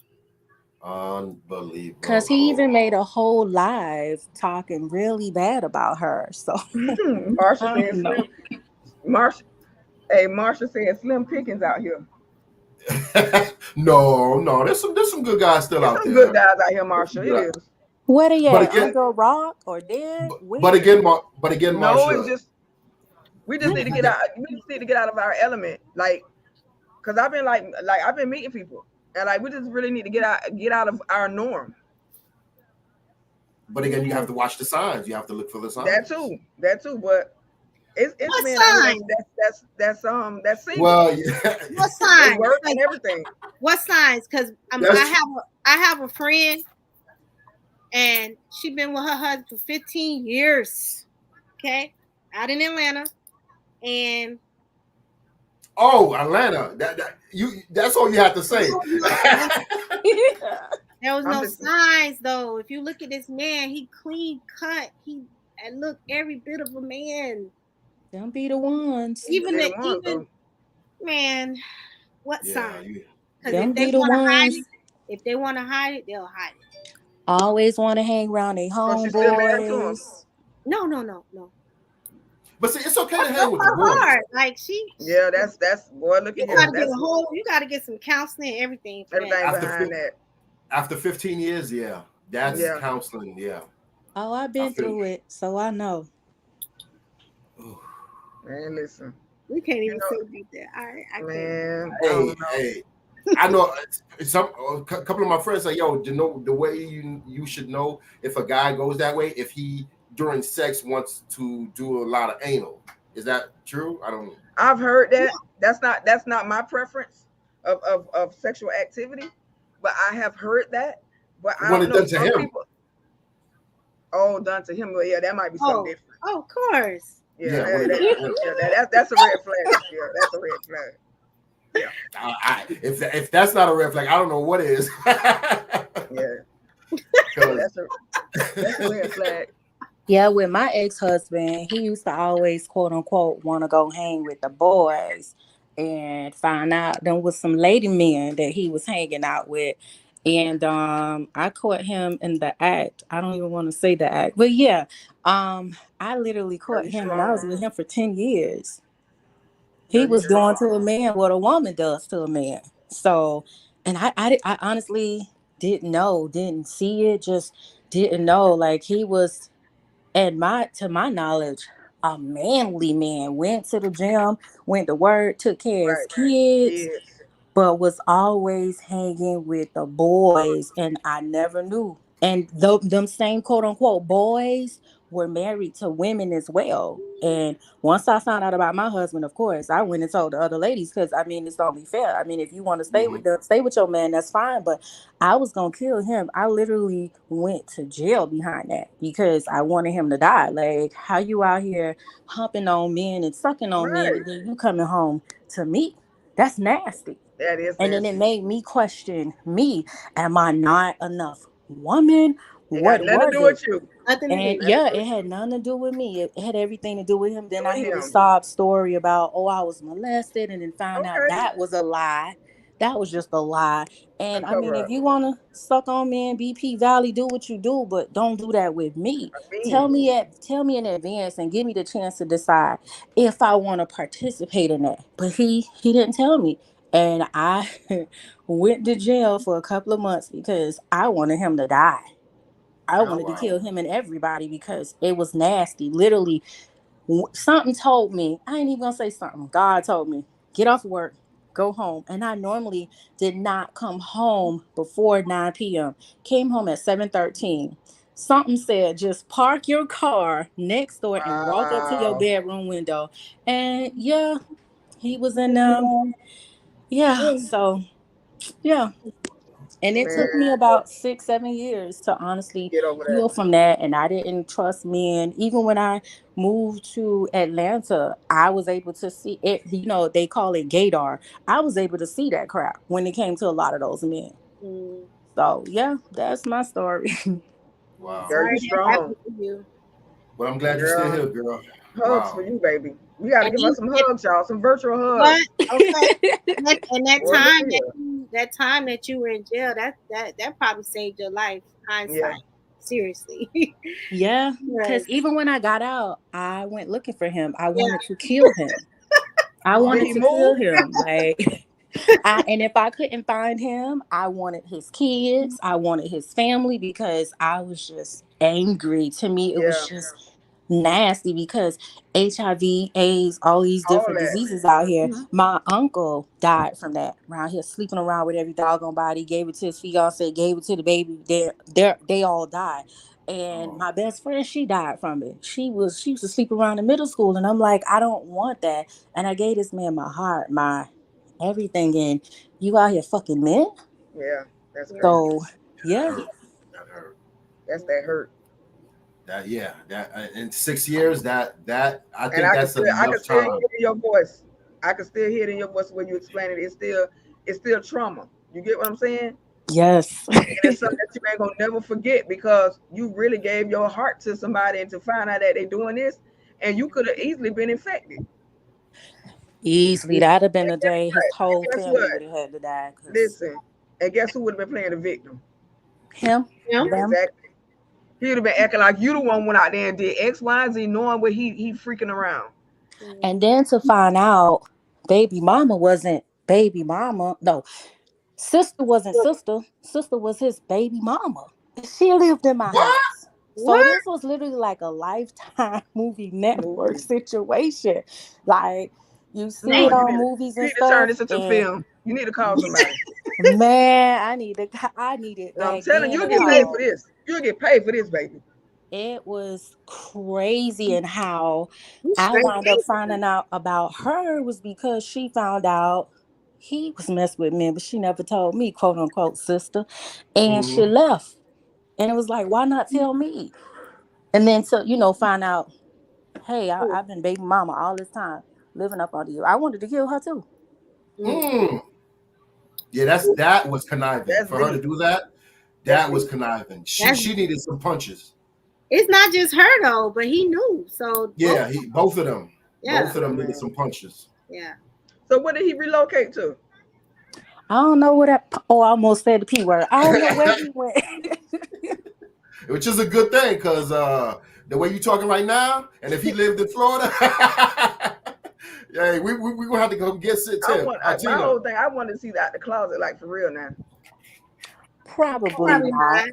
Because he even made a whole live talking really bad about her. So Marsha said Marsha said Slim Pickens out here. No, there's some good guys still out there. Some good guys out here, Marsha. It is. What are you under a rock or dead? But again, Marsha. No, it's just we just need to get out. We just need to get out of our element, like, because I've been meeting people, and like we just really need to get out of our norm. But again, you have to watch the signs. You have to look for the signs. That too. But it's what signs? That's single. Well, yeah. What signs? Work and everything. What signs? Because I have a friend, and she been with her husband for 15 years. Okay, out in Atlanta, and Atlanta. That's all you have to say. There was no signs though. If you look at this man, he clean cut. He look every bit of a man. Don't be the ones. Even man, what sign? Because if they want to hide it, if they want to hide it, they'll hide it. Always want to hang around their homeboys. No. But see, it's okay to hang with the boys. Hard. Like yeah, that's boy. Look at you got to get some counseling and everything. Behind that. After 15 years, yeah, that's counseling. Yeah. Oh, I've been through it, so I know. Man, listen. We can't even say that. I man, hey, I know a couple of my friends say, "Yo, the way you should know if a guy goes that way if he during sex wants to do a lot of anal." Is that true? I don't know. I've heard that. That's not my preference of sexual activity, but I have heard that. But I don't know done to him. People, done to him. Well, yeah, that might be something different. Oh, of course. That's a red flag. Yeah, that's a red flag. Yeah. If that's not a red flag, I don't know what is. Yeah. That's a red flag. Yeah, with my ex-husband, he used to always, quote unquote, want to go hang with the boys and find out there was some lady men that he was hanging out with. And I caught him in the act. I don't even want to say the act, but yeah, I literally caught him and I was with him for 10 years. He was doing to a man what a woman does to a man. So, and I honestly didn't see it, just didn't know. Like he was, to my knowledge, a manly man. Went to the gym, went to work, took care of his Right. kids, Yes. but was always hanging with the boys, and I never knew. And them same quote unquote boys were married to women as well. And once I found out about my husband, of course, I went and told the other ladies, because I mean, it's only fair. I mean, if you want to stay with them, stay with your man, that's fine. But I was gonna kill him. I literally went to jail behind that because I wanted him to die. Like, how you out here humping on men and sucking on men, Right. and then you coming home to me? That's nasty. That is And then it nasty. made me question me. Am I not enough woman? It got What nothing to was do it? with you. Nothing to And do. yeah, it had nothing to do with me. It had everything to do with him. Then I With hear the him. sob story about, oh, I was molested, and then found out Okay. that was a lie. That was just a lie. And A I mean, cover if up. you want to suck on me in BP Valley, do what you do, but don't do that with me. I Tell mean, me in advance and give me the chance to decide if I want to participate in that. But he didn't tell me. And I went to jail for a couple of months because I wanted him to die. I Oh, wanted to wow. kill him and everybody because it was nasty. Literally, something told me, I ain't even gonna say something. God told me, get off work, go home. And I normally did not come home before 9 p.m. Came home at 7:13. Something said, just park your car next door and walk up to your wow. bedroom window. And yeah, he was in yeah. So yeah. And it Man, took me about 6-7 years to honestly get over that. heal from that. And I didn't trust men. Even when I moved to Atlanta, I was able to see it. You know, they call it gaydar. I was able to see that crap when it came to a lot of those men. Mm. So yeah, that's my story. Wow. Girl, Sorry you that strong. happened to you. Well, I'm glad you're still here, girl. Hugs Wow. for you, baby. We got to And give us some hugs, y'all. Some virtual hugs. But okay, and that Boy, look time here. that time that you were in jail, that probably saved your life. Hindsight, Yeah. seriously. Yeah, because Yes. even when I got out, I went looking for him. I Yeah. wanted to kill him. I Wow. Did wanted he to kill move? him. Like, and if I couldn't find him, I wanted his kids. I wanted his family because I was just angry. To me, it was Yeah. just nasty because HIV, AIDS, all these All different that. diseases out here. My uncle died from that. Around here, sleeping around with every doggone body. Gave it to his fiance. Gave it to the baby. They all died. And Oh. my best friend, she died from it. She used to sleep around in middle school, and I'm like, I don't want that. And I gave this man my heart, my everything, and you out here fucking men. Yeah. That's crazy. So That yeah, hurt. That hurt. That's that hurt. That yeah. That in 6 years. That I And think that's I enough can still hear time. it in your voice. I can still hear it in your voice when you explain it. It's still trauma. You get what I'm saying? yes. And it's something that you ain't gonna never forget because you really gave your heart to somebody and to find out that they're doing this, and you could have easily been infected. Easily, that'd have been the And guess day his what? whole Guess family what? would have had to die. Cause Listen, and guess who would have been playing the victim? him, Yeah. them, Exactly. He would have been acting like you the one went out there and did X, Y, and Z, knowing what he freaking around. and then to find out, baby mama wasn't baby mama. No, sister wasn't sister. Sister was his baby mama. She lived in my What? house. So What? this was literally like a Lifetime movie network Movie. situation. Like you see No, it you on movies need and to turn stuff. this into And film. You need to call somebody. man, I need it back I'm telling you, then you'll and get paid how for this. You'll get paid for this, baby. it was crazy. And how You I straight wound up finding out about her was because she found out he was messing with men, but she never told me, quote unquote, sister. And she Mhm. left. And it was like, why not tell me? And then to, find out, hey, I've been baby mama all this time, living up under you. I wanted to kill her too. Mm. Yeah, that was conniving That's for her to deep. do that. That's That was deep. conniving. That's- She needed some punches. It's not just her though, but he knew. So Yeah, both of them. Yeah. Both of them needed some punches. Yeah. So where did he relocate to? I don't know what I almost said the P word. I don't know where he went. Which is a good thing, because the way you talking right now, and if he lived in Florida, hey, we gonna have to go get Tim. My whole thing, I want to see that out the closet, like for real now. Probably Probably not. not.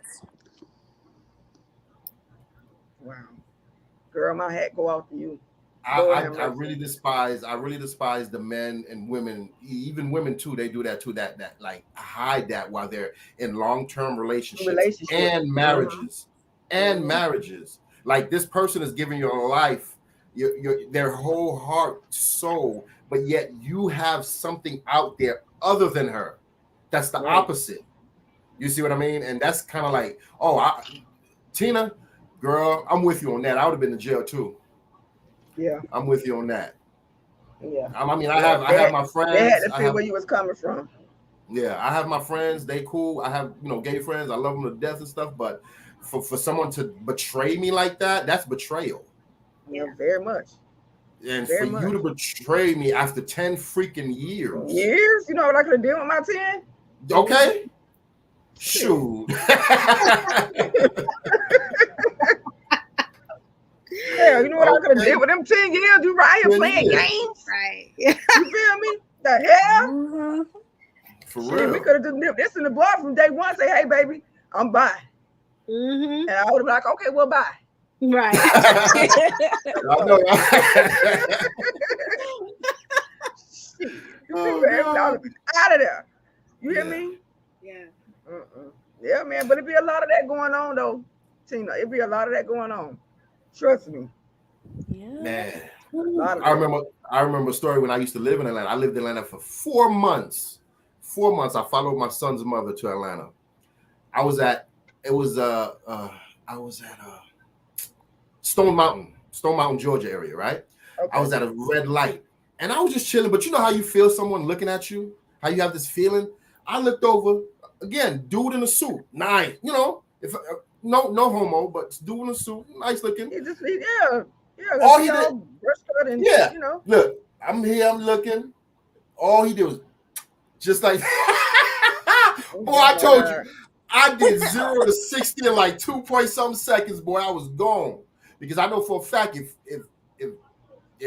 Girl, my hat go out to you. I really despise the men and women, even women too. They do that too. That like hide that while they're in long-term relationships and marriages, marriages. Like this person is giving your life, their whole heart, soul, but yet you have something out there other than her. That's the opposite. You see what I mean? And that's kind of like, Tina, girl, I'm with you on that. I would have been in jail too. Yeah, I'm with you on that. Yeah, I mean, I have my friends. They had to see where you was coming from. Yeah, I have my friends. They cool. I have gay friends. I love them to death and stuff. But for someone to betray me like that, that's betrayal. Yeah, very much. And very for you to betray me after 10 freaking years. Years? You know what I could have done with my 10? Okay. Shoot. Yeah, you know what I could have did with them 10 years? You right here playing games? Right. You feel me? The hell? Mm-hmm. For real. We could have just nipped this in the blood from day one. Say, hey, baby, I'm bye. Mm-hmm. And I would have been like, okay, well, bye. Right. I know. Out of there. You hear me? Yeah. Yeah, man. But it'd be a lot of that going on, though, Tina. It'd be a lot of that going on. Trust me. Yeah. Man. I remember a story when I used to live in Atlanta. I lived in Atlanta for 4 months. 4 months. I followed my son's mother to Atlanta. I was at Stone Mountain, Georgia area, right? Okay. I was at a red light and I was just chilling. But you know how you feel someone looking at you? How you have this feeling? I looked over again, dude in a suit, nice. If no homo, but dude in a suit, nice looking. Yeah. All he did, Look, I'm here, I'm looking. All he did was just like, boy, I told you, I did 0 to 60 in like 2-point-something seconds, boy. I was gone. Because I know for a fact if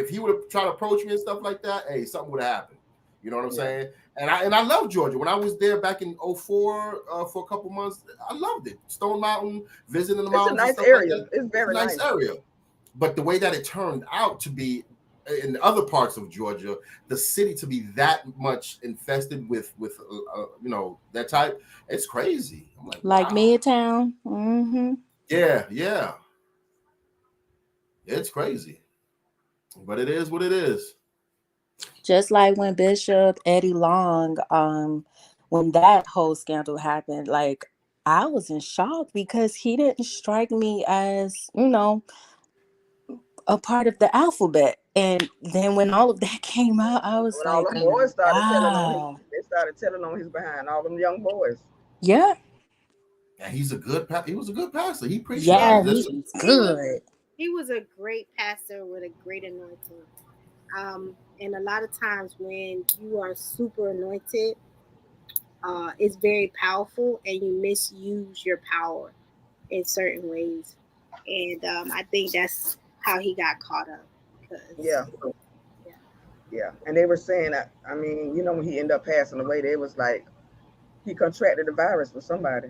he would have tried to approach me and stuff like that, hey, something would have happened. You know what I'm saying? And I love Georgia. When I was there back in 2004 for a couple months, I loved it. Stone Mountain, visiting the mountains. It's a nice area. Like it's very nice area. But the way that it turned out to be in other parts of Georgia, the city to be that much infested with that type, it's crazy. I'm like wow. Midtown. Mm-hmm. Yeah. It's crazy. But it is what it is. Just like when Bishop Eddie Long, when that whole scandal happened, like I was in shock because he didn't strike me as, a part of the alphabet. And then when all of that came out, I was all the boys started telling on him. They started telling on his behind, all them young boys. Yeah. And he was a good pastor. He preached. Yeah, he was good. He was a great pastor with a great anointing. And a lot of times when you are super anointed, it's very powerful and you misuse your power in certain ways. And I think that's how he got caught up. Yeah. And they were saying that, when he ended up passing away, they was like, he contracted the virus with somebody.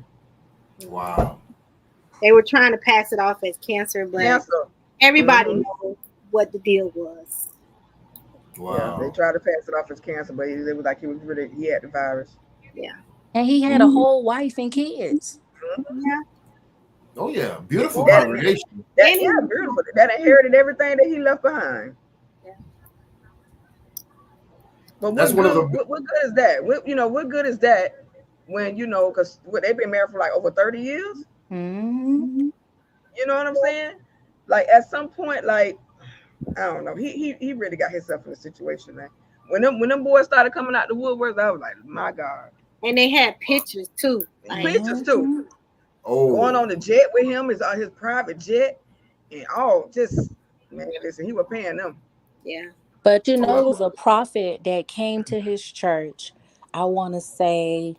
Wow. They were trying to pass it off as cancer, but everybody knows what the deal was. Wow. Yeah, they tried to pass it off as cancer, but it was like he had the virus. Yeah. And he had a whole wife and kids. Yeah. Oh yeah, beautiful congregation. Beautiful. That inherited everything that he left behind. Yeah. But what good is that? What good is that when because they've been married for like over 30 years? Mm-hmm. You know what I'm saying? Like at some point, like I don't know, he really got himself in a situation, man. When them boys started coming out the woodworks, I was like, my God. And they had pictures too. Pictures too. Oh, going on the jet with him, his private jet, and listen, he was paying them. Yeah. But it was a prophet that came to his church, I want to say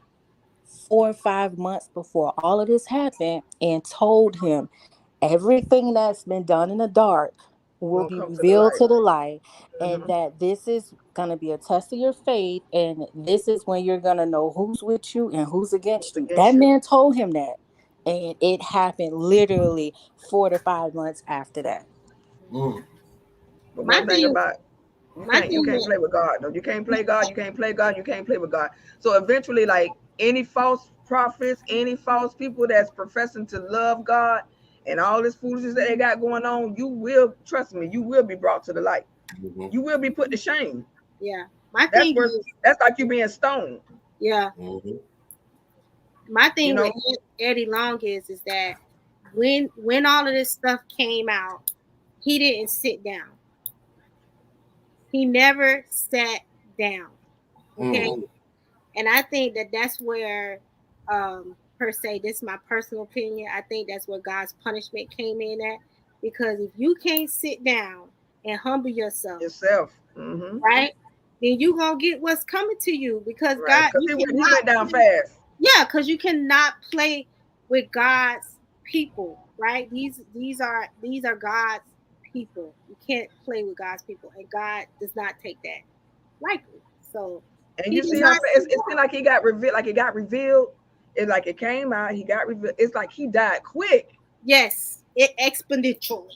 4 or 5 months before all of this happened, and told him everything that's been done in the dark will be revealed to the light, and that this is going to be a test of your faith, and this is when you're going to know who's with you and who's against you. That man told him that. And it happened literally 4 to 5 months after that. But My one thing thing- about you can't is- play with God. No, you can't play God. You can't play God. You can't play with God. So eventually, like any false prophets, any false people that's professing to love God and all this foolishness that they got going on, you will, trust me, you will be brought to the light. Mhm. You will be put to shame. Yeah. My That's thing where is, that's like you being stoned. yeah. Mhm. My thing You know? with Eddie Long is that when all of this stuff came out, he didn't sit down. He never sat down. Okay. Mhm. And I think that that's where, per se, this is my personal opinion. I think that's where God's punishment came in at, because if you can't sit down and humble yourself, Mm-hmm. right, then you gonna get what's coming to you, because Right. God, He went down fast. yeah, because you cannot play with God's people, right? These are God's people. You can't play with God's people, and God does not take that lightly. So, and you see how it's been like he got revealed, like it got revealed. It's like it came out, he got revealed. It's like he died quick. Yes, it exponentially.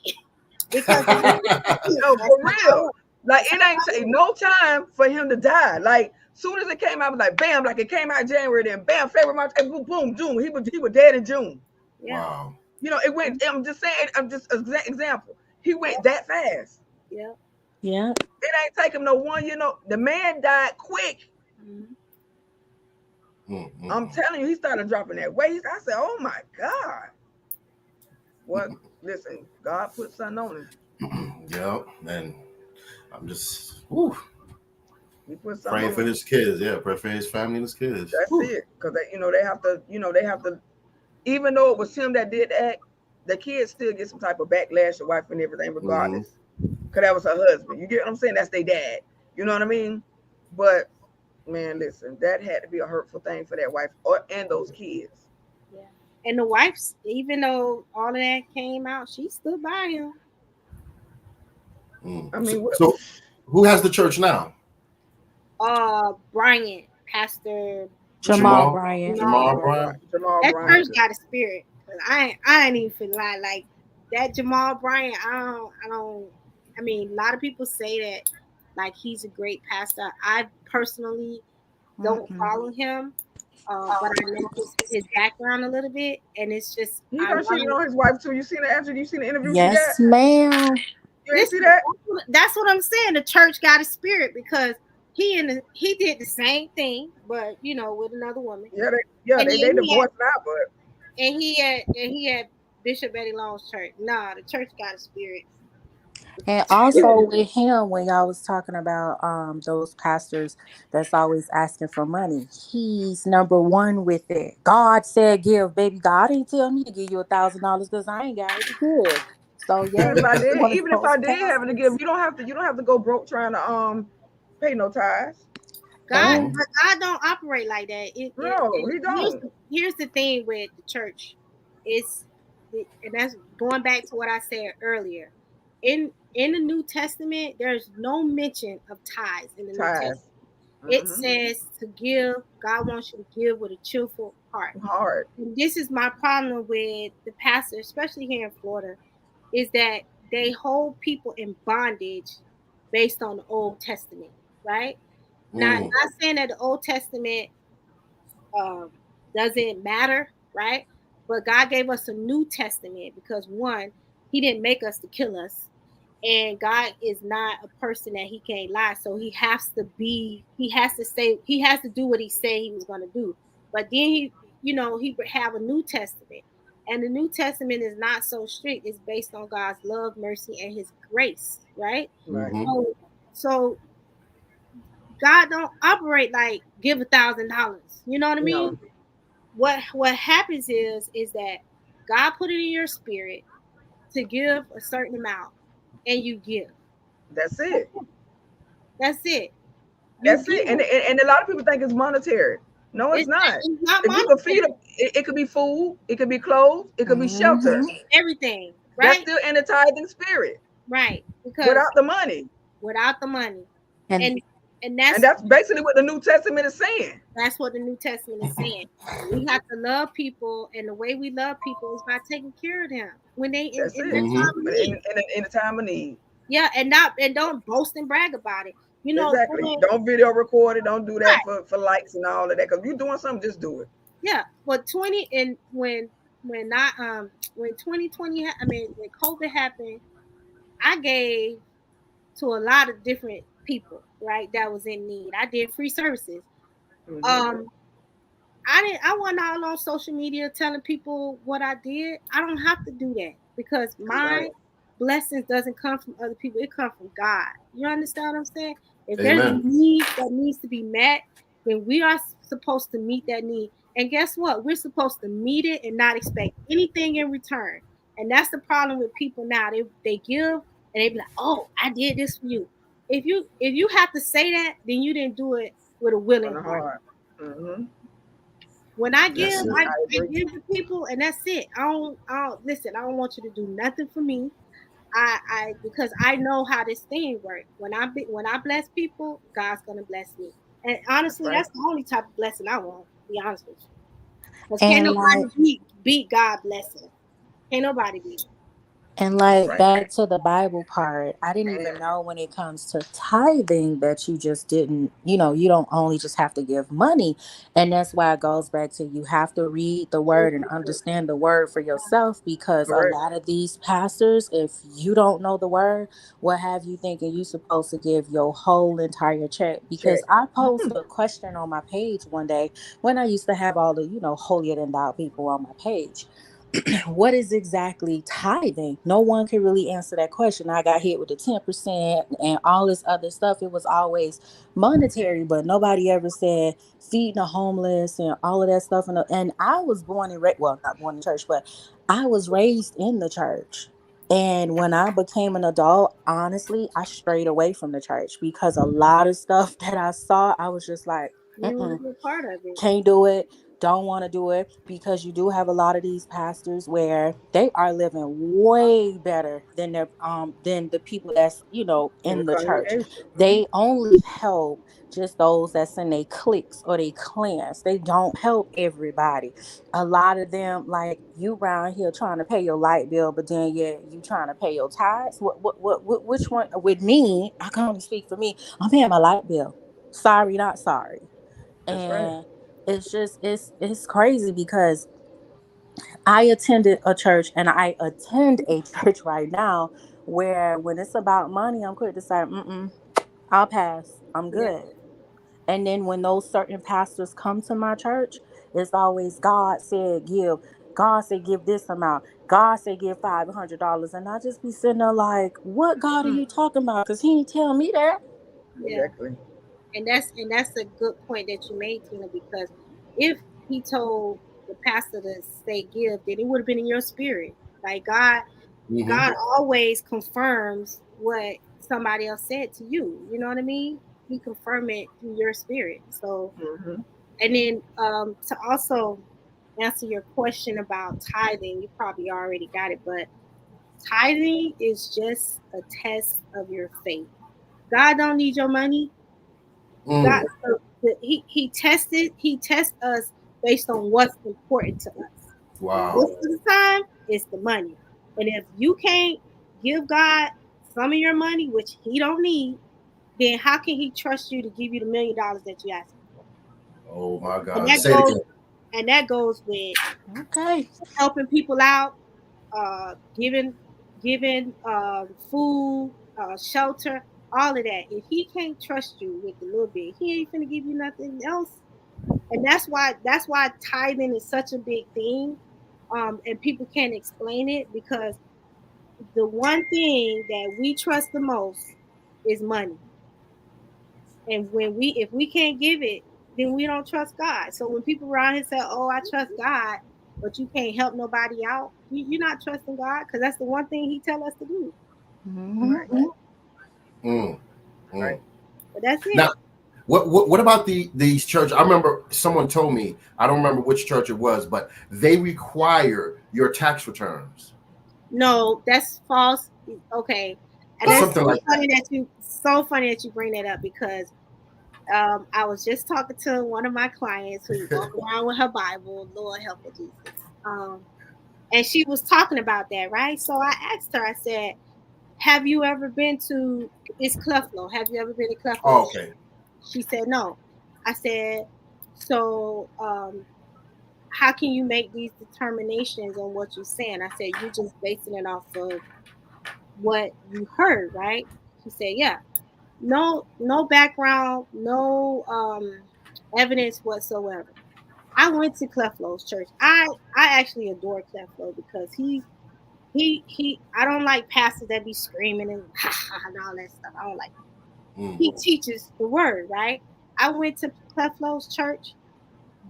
Because for real. Like it ain't take no time for him to die. Like soon as it came out, it was like bam, like it came out January, then bam, February, March, boom, boom, June. He was dead in June. Yeah. Wow. You know, it went. I'm just saying. I'm just an example. He went that fast. Yeah. Yeah. It ain't take him no 1 year. No, the man died quick. Mm-hmm. I'm telling you, he started dropping that weight. I said, "Oh my God!" What? Listen, God put something on him. Yep, and I'm just whew, He put something praying on for him. his kids. Yeah, pray for his family and his kids. That's Whew. it. Because they have to. Even though it was him that did that, the kids still get some type of backlash, the wife and everything, regardless. Because that was her husband. You get what I'm saying? That's their dad. You know what I mean? But man, listen, that had to be a hurtful thing for that wife and those kids. Yeah. And the wife's, even though all of that came out, she stood by him. I mean, so who has the church now? Bryant, Pastor Jamal Bryant. That church got a spirit. I ain't even feel like that Jamal Bryant. I mean, a lot of people say that like he's a great pastor. I personally don't follow him, but I know his background a little bit, and it's just he got cheated on his wife too. You seen it after you seen the interview? Yes, ma'am. You ain't see that? That's what I'm saying. The church got a spirit, because he did the same thing, but you know, with another woman. They divorced now, but and he had Bishop Eddie Long's church. Nah, the church got a spirit. And also with him, when y'all was talking about those pastors that's always asking for money, he's number one with it. God said give, baby. God didn't tell me to give you $1,000 because I ain't got it to give. So yeah, even if I did have to give, you don't have to go broke trying to pay no tithes. God don't operate like that. He don't. Here's the thing with the church, and that's going back to what I said earlier. In the New Testament, there's no mention of tithes in the New Testament. It says to give. God wants you to give with a cheerful heart. And this is my problem with the pastor, especially here in Florida, is that they hold people in bondage based on the Old Testament, right? Not saying that the Old Testament doesn't matter, right? But God gave us a New Testament because, one, he didn't make us to kill us. And God is not a person that he can't lie. So he has to do what he said he was going to do. But then he have a New Testament. And the New Testament is not so strict. It's based on God's love, mercy, and his grace, right? So God don't operate like give $1,000. You know what I mean? No. What happens is that God put it in your spirit to give a certain amount, and you give. That's it. That's it. That's it. And a lot of people think it's monetary. No, it's not. It's not if you can feed them, it could be food, it could be clothes, it could be shelter. Everything. Right? That's still in the tithing spirit. Right. Because without the money. And And that's basically what the New Testament is saying. That's what the New Testament is saying. We have to love people, and the way we love people is by taking care of them when they in their time of need. In the time of need. Yeah, and don't boast and brag about it. You know, exactly. Don't video record it. Don't do that for likes and all of that. Because if you're doing something, just do it. Yeah, but when 2020, when COVID happened, I gave to a lot of different people, right, that was in need. I did free services. I wasn't all on social media telling people what I did. I don't have to do that because my blessings doesn't come from other people. It comes from God. You understand what I'm saying? If there's a need that needs to be met, then we are supposed to meet that need. And guess what? We're supposed to meet it and not expect anything in return. And that's the problem with people now. They give and they be like, "Oh, I did this for you." If you have to say that, then you didn't do it with a willing heart. Mm-hmm. When I give, I give to people, and that's it. I don't listen. I don't want you to do nothing for me. I because I know how this thing works. When I bless people, God's gonna bless me. And honestly, that's the only type of blessing I want. To be honest with you, because can't nobody beat God blessing. Can't nobody beat. And back to the Bible part, I didn't even know when it comes to tithing that you just didn't, you don't only just have to give money. And that's why it goes back to you have to read the word and understand the word for yourself, because a lot of these pastors, if you don't know the word, what have you thinking you're supposed to give your whole entire check? Because I posted a question on my page one day when I used to have all the, holier than thou people on my page. What is exactly tithing? No one can really answer that question. I got hit with the 10% and all this other stuff. It was always monetary, but nobody ever said feeding the homeless and all of that stuff. And I was born and not born in church, but I was raised in the church. And when I became an adult, honestly, I strayed away from the church because a lot of stuff that I saw, I was just like, part of it. Can't do it. Don't want to do it, because you do have a lot of these pastors where they are living way better than the people that's in the church. They only help just those that's in their cliques or their clans. They don't help everybody. A lot of them, like, you around here trying to pay your light bill, but then you trying to pay your tithes. Which one? With me, I can only speak for me. I'm paying my light bill. Sorry, not sorry. And it's just it's crazy because I attended a church and I attend a church right now where when it's about money, I'm quick to say, I'll pass. I'm good. And then when those certain pastors come to my church, it's always God said give. God said give this amount. God said give $500. And I just be sitting there like, what God are you talking about? Because he didn't tell me that. Exactly. And that's a good point that you made, Tina, because if he told the pastor to say give, then it would have been in your spirit. Like God always confirms what somebody else said to you. You know what I mean? He confirmed it through your spirit. So, and then to also answer your question about tithing, you probably already got it, but tithing is just a test of your faith. God don't need your money. God, he tests us based on what's important to us. Wow. Most of the time, it's the money. And if you can't give God some of your money, which he don't need, then how can he trust you to give you the $1 million that you asked for? Oh my God. And that goes with helping people out, giving food, shelter, all of that. If he can't trust you with a little bit, he ain't gonna give you nothing else. And that's why tithing is such a big thing, and people can't explain it, because the one thing that we trust the most is money. And if we can't give it, then we don't trust God. So when people around here say, "Oh, I trust God," but you can't help nobody out, you're not trusting God, because that's the one thing he tell us to do. Right. But that's it. Now, what about these churches? I remember someone told me, I don't remember which church it was, but they require your tax returns. No, that's false. Okay. And that's so funny that you bring that up, because I was just talking to one of my clients who walk around with her Bible. Lord help her, Jesus. And she was talking about that, right? So I asked her. I said, "Have you ever been to? It's Cleflo. Have you ever been to Cleflo?" Oh, okay. She said no. I said, "So, how can you make these determinations on what you're saying?" I said, "You're just basing it off of what you heard, right?" She said, "Yeah." No background, no evidence whatsoever. I went to Cleflo's church. I actually adore Cleflo because he I don't like pastors that be screaming and ha ha and all that stuff. I don't like it. He teaches the word, right? I went to Cleflo's church,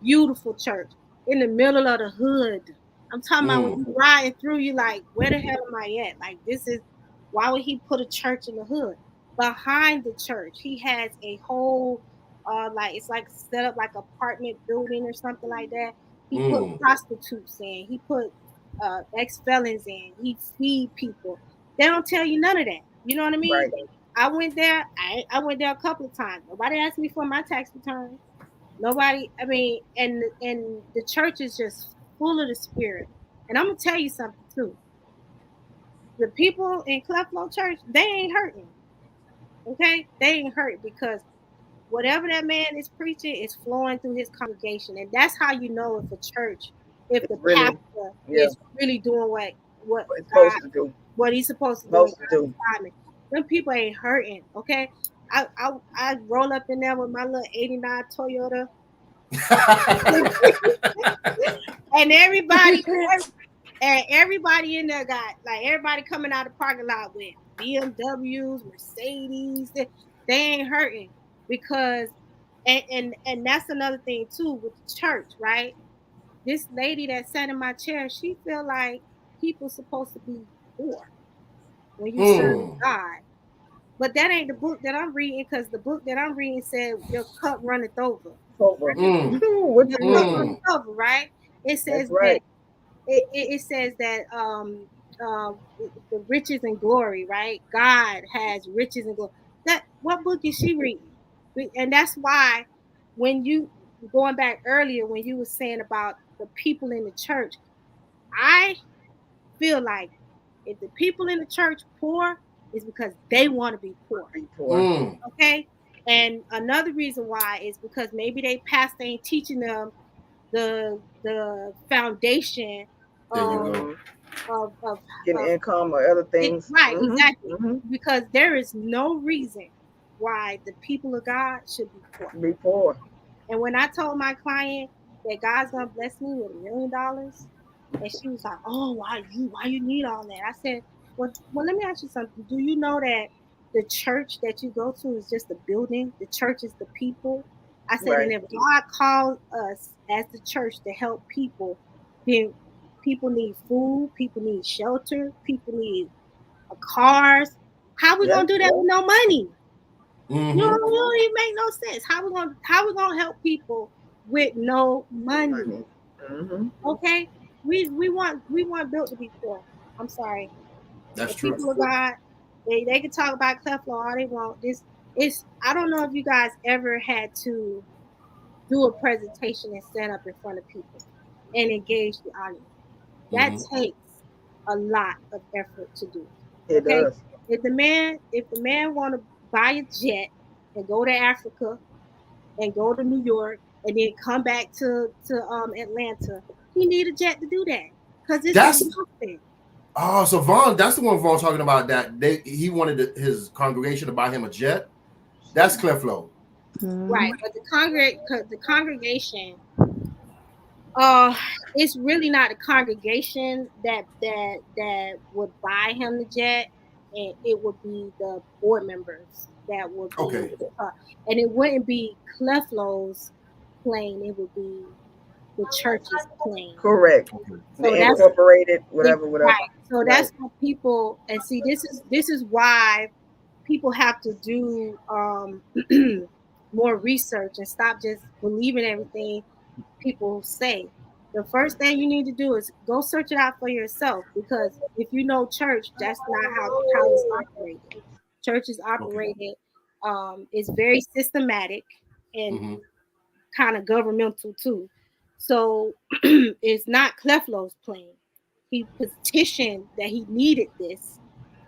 beautiful church, in the middle of the hood. I'm talking about when you riding through, you like, where the hell am I at? Like, this is why would he put a church in the hood? Behind the church, he has a whole like it's like set up like apartment building or something like that. He put prostitutes in, he put ex-felons in, he feed people. They don't tell you none of that. You know what I mean? Right. I went there, I went there a couple of times. Nobody asked me for my tax return. Nobody, I mean, and the church is just full of the spirit. And I'm gonna tell you something too. The people in Cleflo Church, they ain't hurting. Okay? They ain't hurt because whatever that man is preaching is flowing through his congregation. And that's how you know if a church, if the Really, pastor is really doing what it's supposed to do. What he's supposed to do. Them people ain't hurting, okay? I roll up in there with my little 89 Toyota. And everybody in there got like everybody coming out of the parking lot with BMWs, Mercedes. They ain't hurting because and that's another thing too with the church, right? This lady that sat in my chair, she feel like people supposed to be poor when you serve God. But that ain't the book that I'm reading, because the book that I'm reading said your cup runneth over. What you runneth over, right? It says that it says that the riches and glory, right? God has riches and glory. That what book is she reading? And that's why when you going back earlier when you were saying about the people in the church, I feel like if the people in the church poor, it's because they want to be poor. Okay? And another reason why is because maybe they pastor ain't teaching them the foundation of getting income or other things. Right, exactly. Because there is no reason why the people of God should be poor. And when I told my client that God's gonna bless me with $1 million, and she was like, "Oh, why you need all that?" I said, well, let me ask you something. Do you know that the church that you go to is just a building? The church is the people. I said, and if God called us as the church to help people, then people need food, people need shelter, people need cars. How we gonna do that with no money? You don't even make no sense. How we gonna help people with no money? Okay, we want built to be poor. I'm sorry. That's the true. People of God, they can talk about Cleflo all they want. I don't know if you guys ever had to do a presentation and stand up in front of people and engage the audience. That takes a lot of effort to do. It does. If the man want to buy a jet and go to Africa and go to New York and then come back to Atlanta, he need a jet to do that because this is nothing. Oh, so Vaughn, that's the one Vaughn talking about, that he wanted his congregation to buy him a jet. That's Cleflo. Right, but the congregation, it's really not a congregation that would buy him the jet, and it would be the board members that would be, and it wouldn't be Cleflo's plane; it would be the church's plane. Correct. So that's incorporated, whatever. Right. So that's what people, and see, this is why people have to do more research and stop just believing everything people say. The first thing you need to do is go search it out for yourself, because if you know church, that's not how it's operated. Church is operated, it's very systematic. and kind of governmental too. So it's not Cleflo's plan. He petitioned that he needed this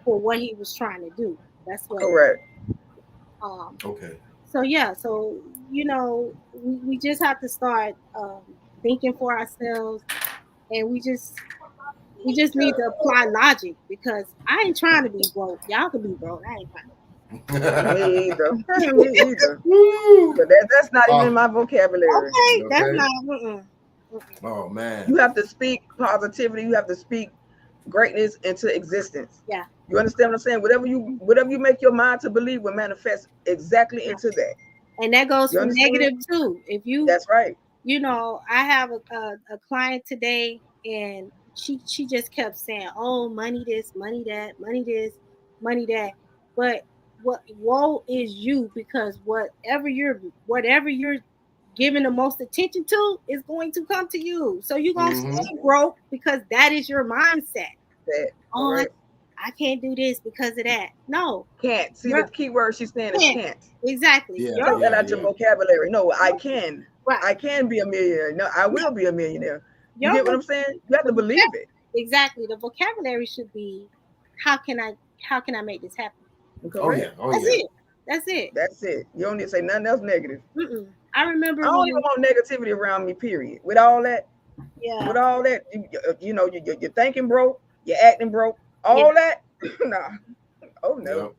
for what he was trying to do. That's what. Correct. Okay. So yeah, so we just have to start thinking for ourselves, and we just need to apply logic, because I ain't trying to be broke. Y'all can be broke. I ain't trying to. Me either. But that's not even in my vocabulary. Okay, that's not. Oh man. You have to speak positivity. You have to speak greatness into existence. Yeah. You understand what I'm saying? Whatever you make your mind to believe will manifest exactly into that. And that goes for negative too. If you, that's right. I have a client today, and she just kept saying, "Oh, money this, money that, money this, money that." But woe is you, because whatever you're giving the most attention to is going to come to you. So you're gonna stay broke, because that is your mindset. I can't do this because of that. No, can't. See, the key word she's saying is can't. Exactly. Yeah, that out your vocabulary. No, I can. Right. I can be a millionaire. No, I will be a millionaire. You get what I'm saying? You have to believe it. Exactly. The vocabulary should be, how can I make this happen? Correct. That's it. That's it. You don't need to say nothing else negative. I remember. I don't even want negativity around me. Period. With all that. Yeah. With all that, you're thinking broke. You're acting broke. All that. Nah. Oh no. Yep.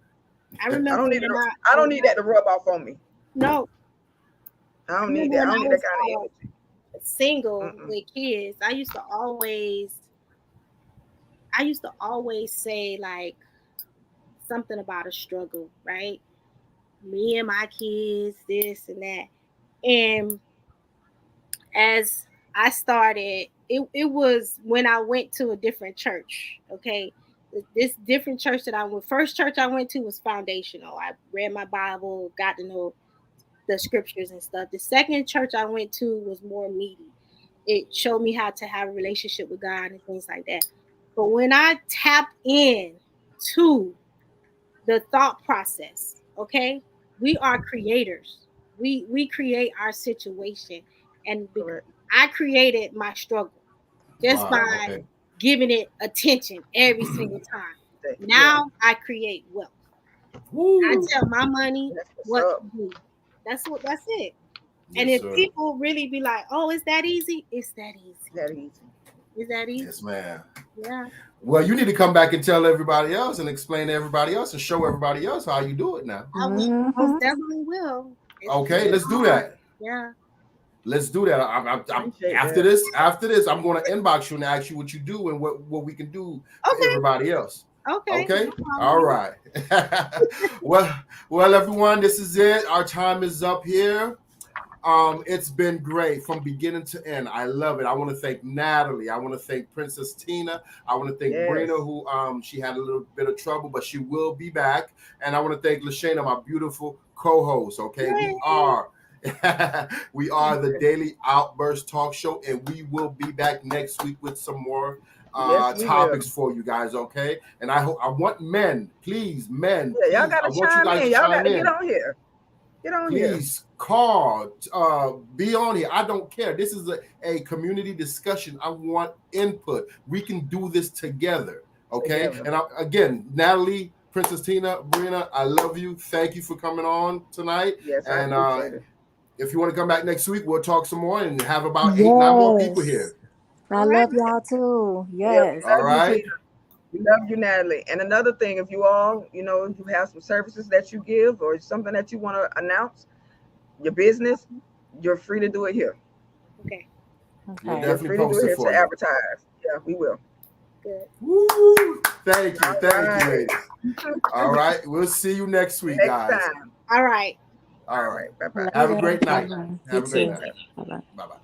I remember. I don't need that to rub off on me. No. I don't need that. I don't need that kind of energy. Single with kids, I used to always say like something about a struggle, right? Me and my kids, this and that. And as I started, it was when I went to a different church. Okay. This different church that first church I went to was foundational. I read my Bible, got to know the scriptures and stuff. The second church I went to was more meaty. It showed me how to have a relationship with God and things like that. But when I tapped in to the thought process, okay, we are creators. We create our situation, and I created my struggle just by giving it attention every single time. Now I create wealth. I tell my money what to do. That's it. And if people really be like, "Oh, it's that easy," it's that easy. Is that easy? Yes, ma'am. Yeah. Well, you need to come back and tell everybody else and explain to everybody else and show everybody else how you do it now. I most definitely will. Okay, let's do that. Yeah. Let's do that. After this, I'm going to inbox you and ask you what you do and what we can do for everybody else. Okay. No, all right. well, everyone, this is it. Our time is up here. It's been great from beginning to end. I love it. I want to thank Natalie. I want to thank Princess Tina. I want to thank Brina, who she had a little bit of trouble, but she will be back. And I want to thank Lashana, my beautiful co-host. Okay, we are the Daily Outburst Talk Show, and we will be back next week with some more topics for you guys. Okay, and I want men, please, men. Yeah, y'all gotta chime in. Y'all gotta get on here. Please call, be on here. I don't care. This is a community discussion. I want input. We can do this together. Okay. And again, Natalie, Princess Tina, Brina, I love you. Thank you for coming on tonight. Yes, and if you want to come back next week, we'll talk some more and have about 8-9 more people here. I love y'all too. Yes. All right. We love you, Natalie. And another thing, if you all, if you have some services that you give or something that you want to announce, your business, you're free to do it here. Okay. We'll you're free to do it here to advertise. Yeah, we will. Good. Woo! Thank you, ladies. All right, we'll see you next week, guys. Time. All right. Bye-bye. Have a great night. Bye-bye. Have a great night. Bye-bye. Bye-bye.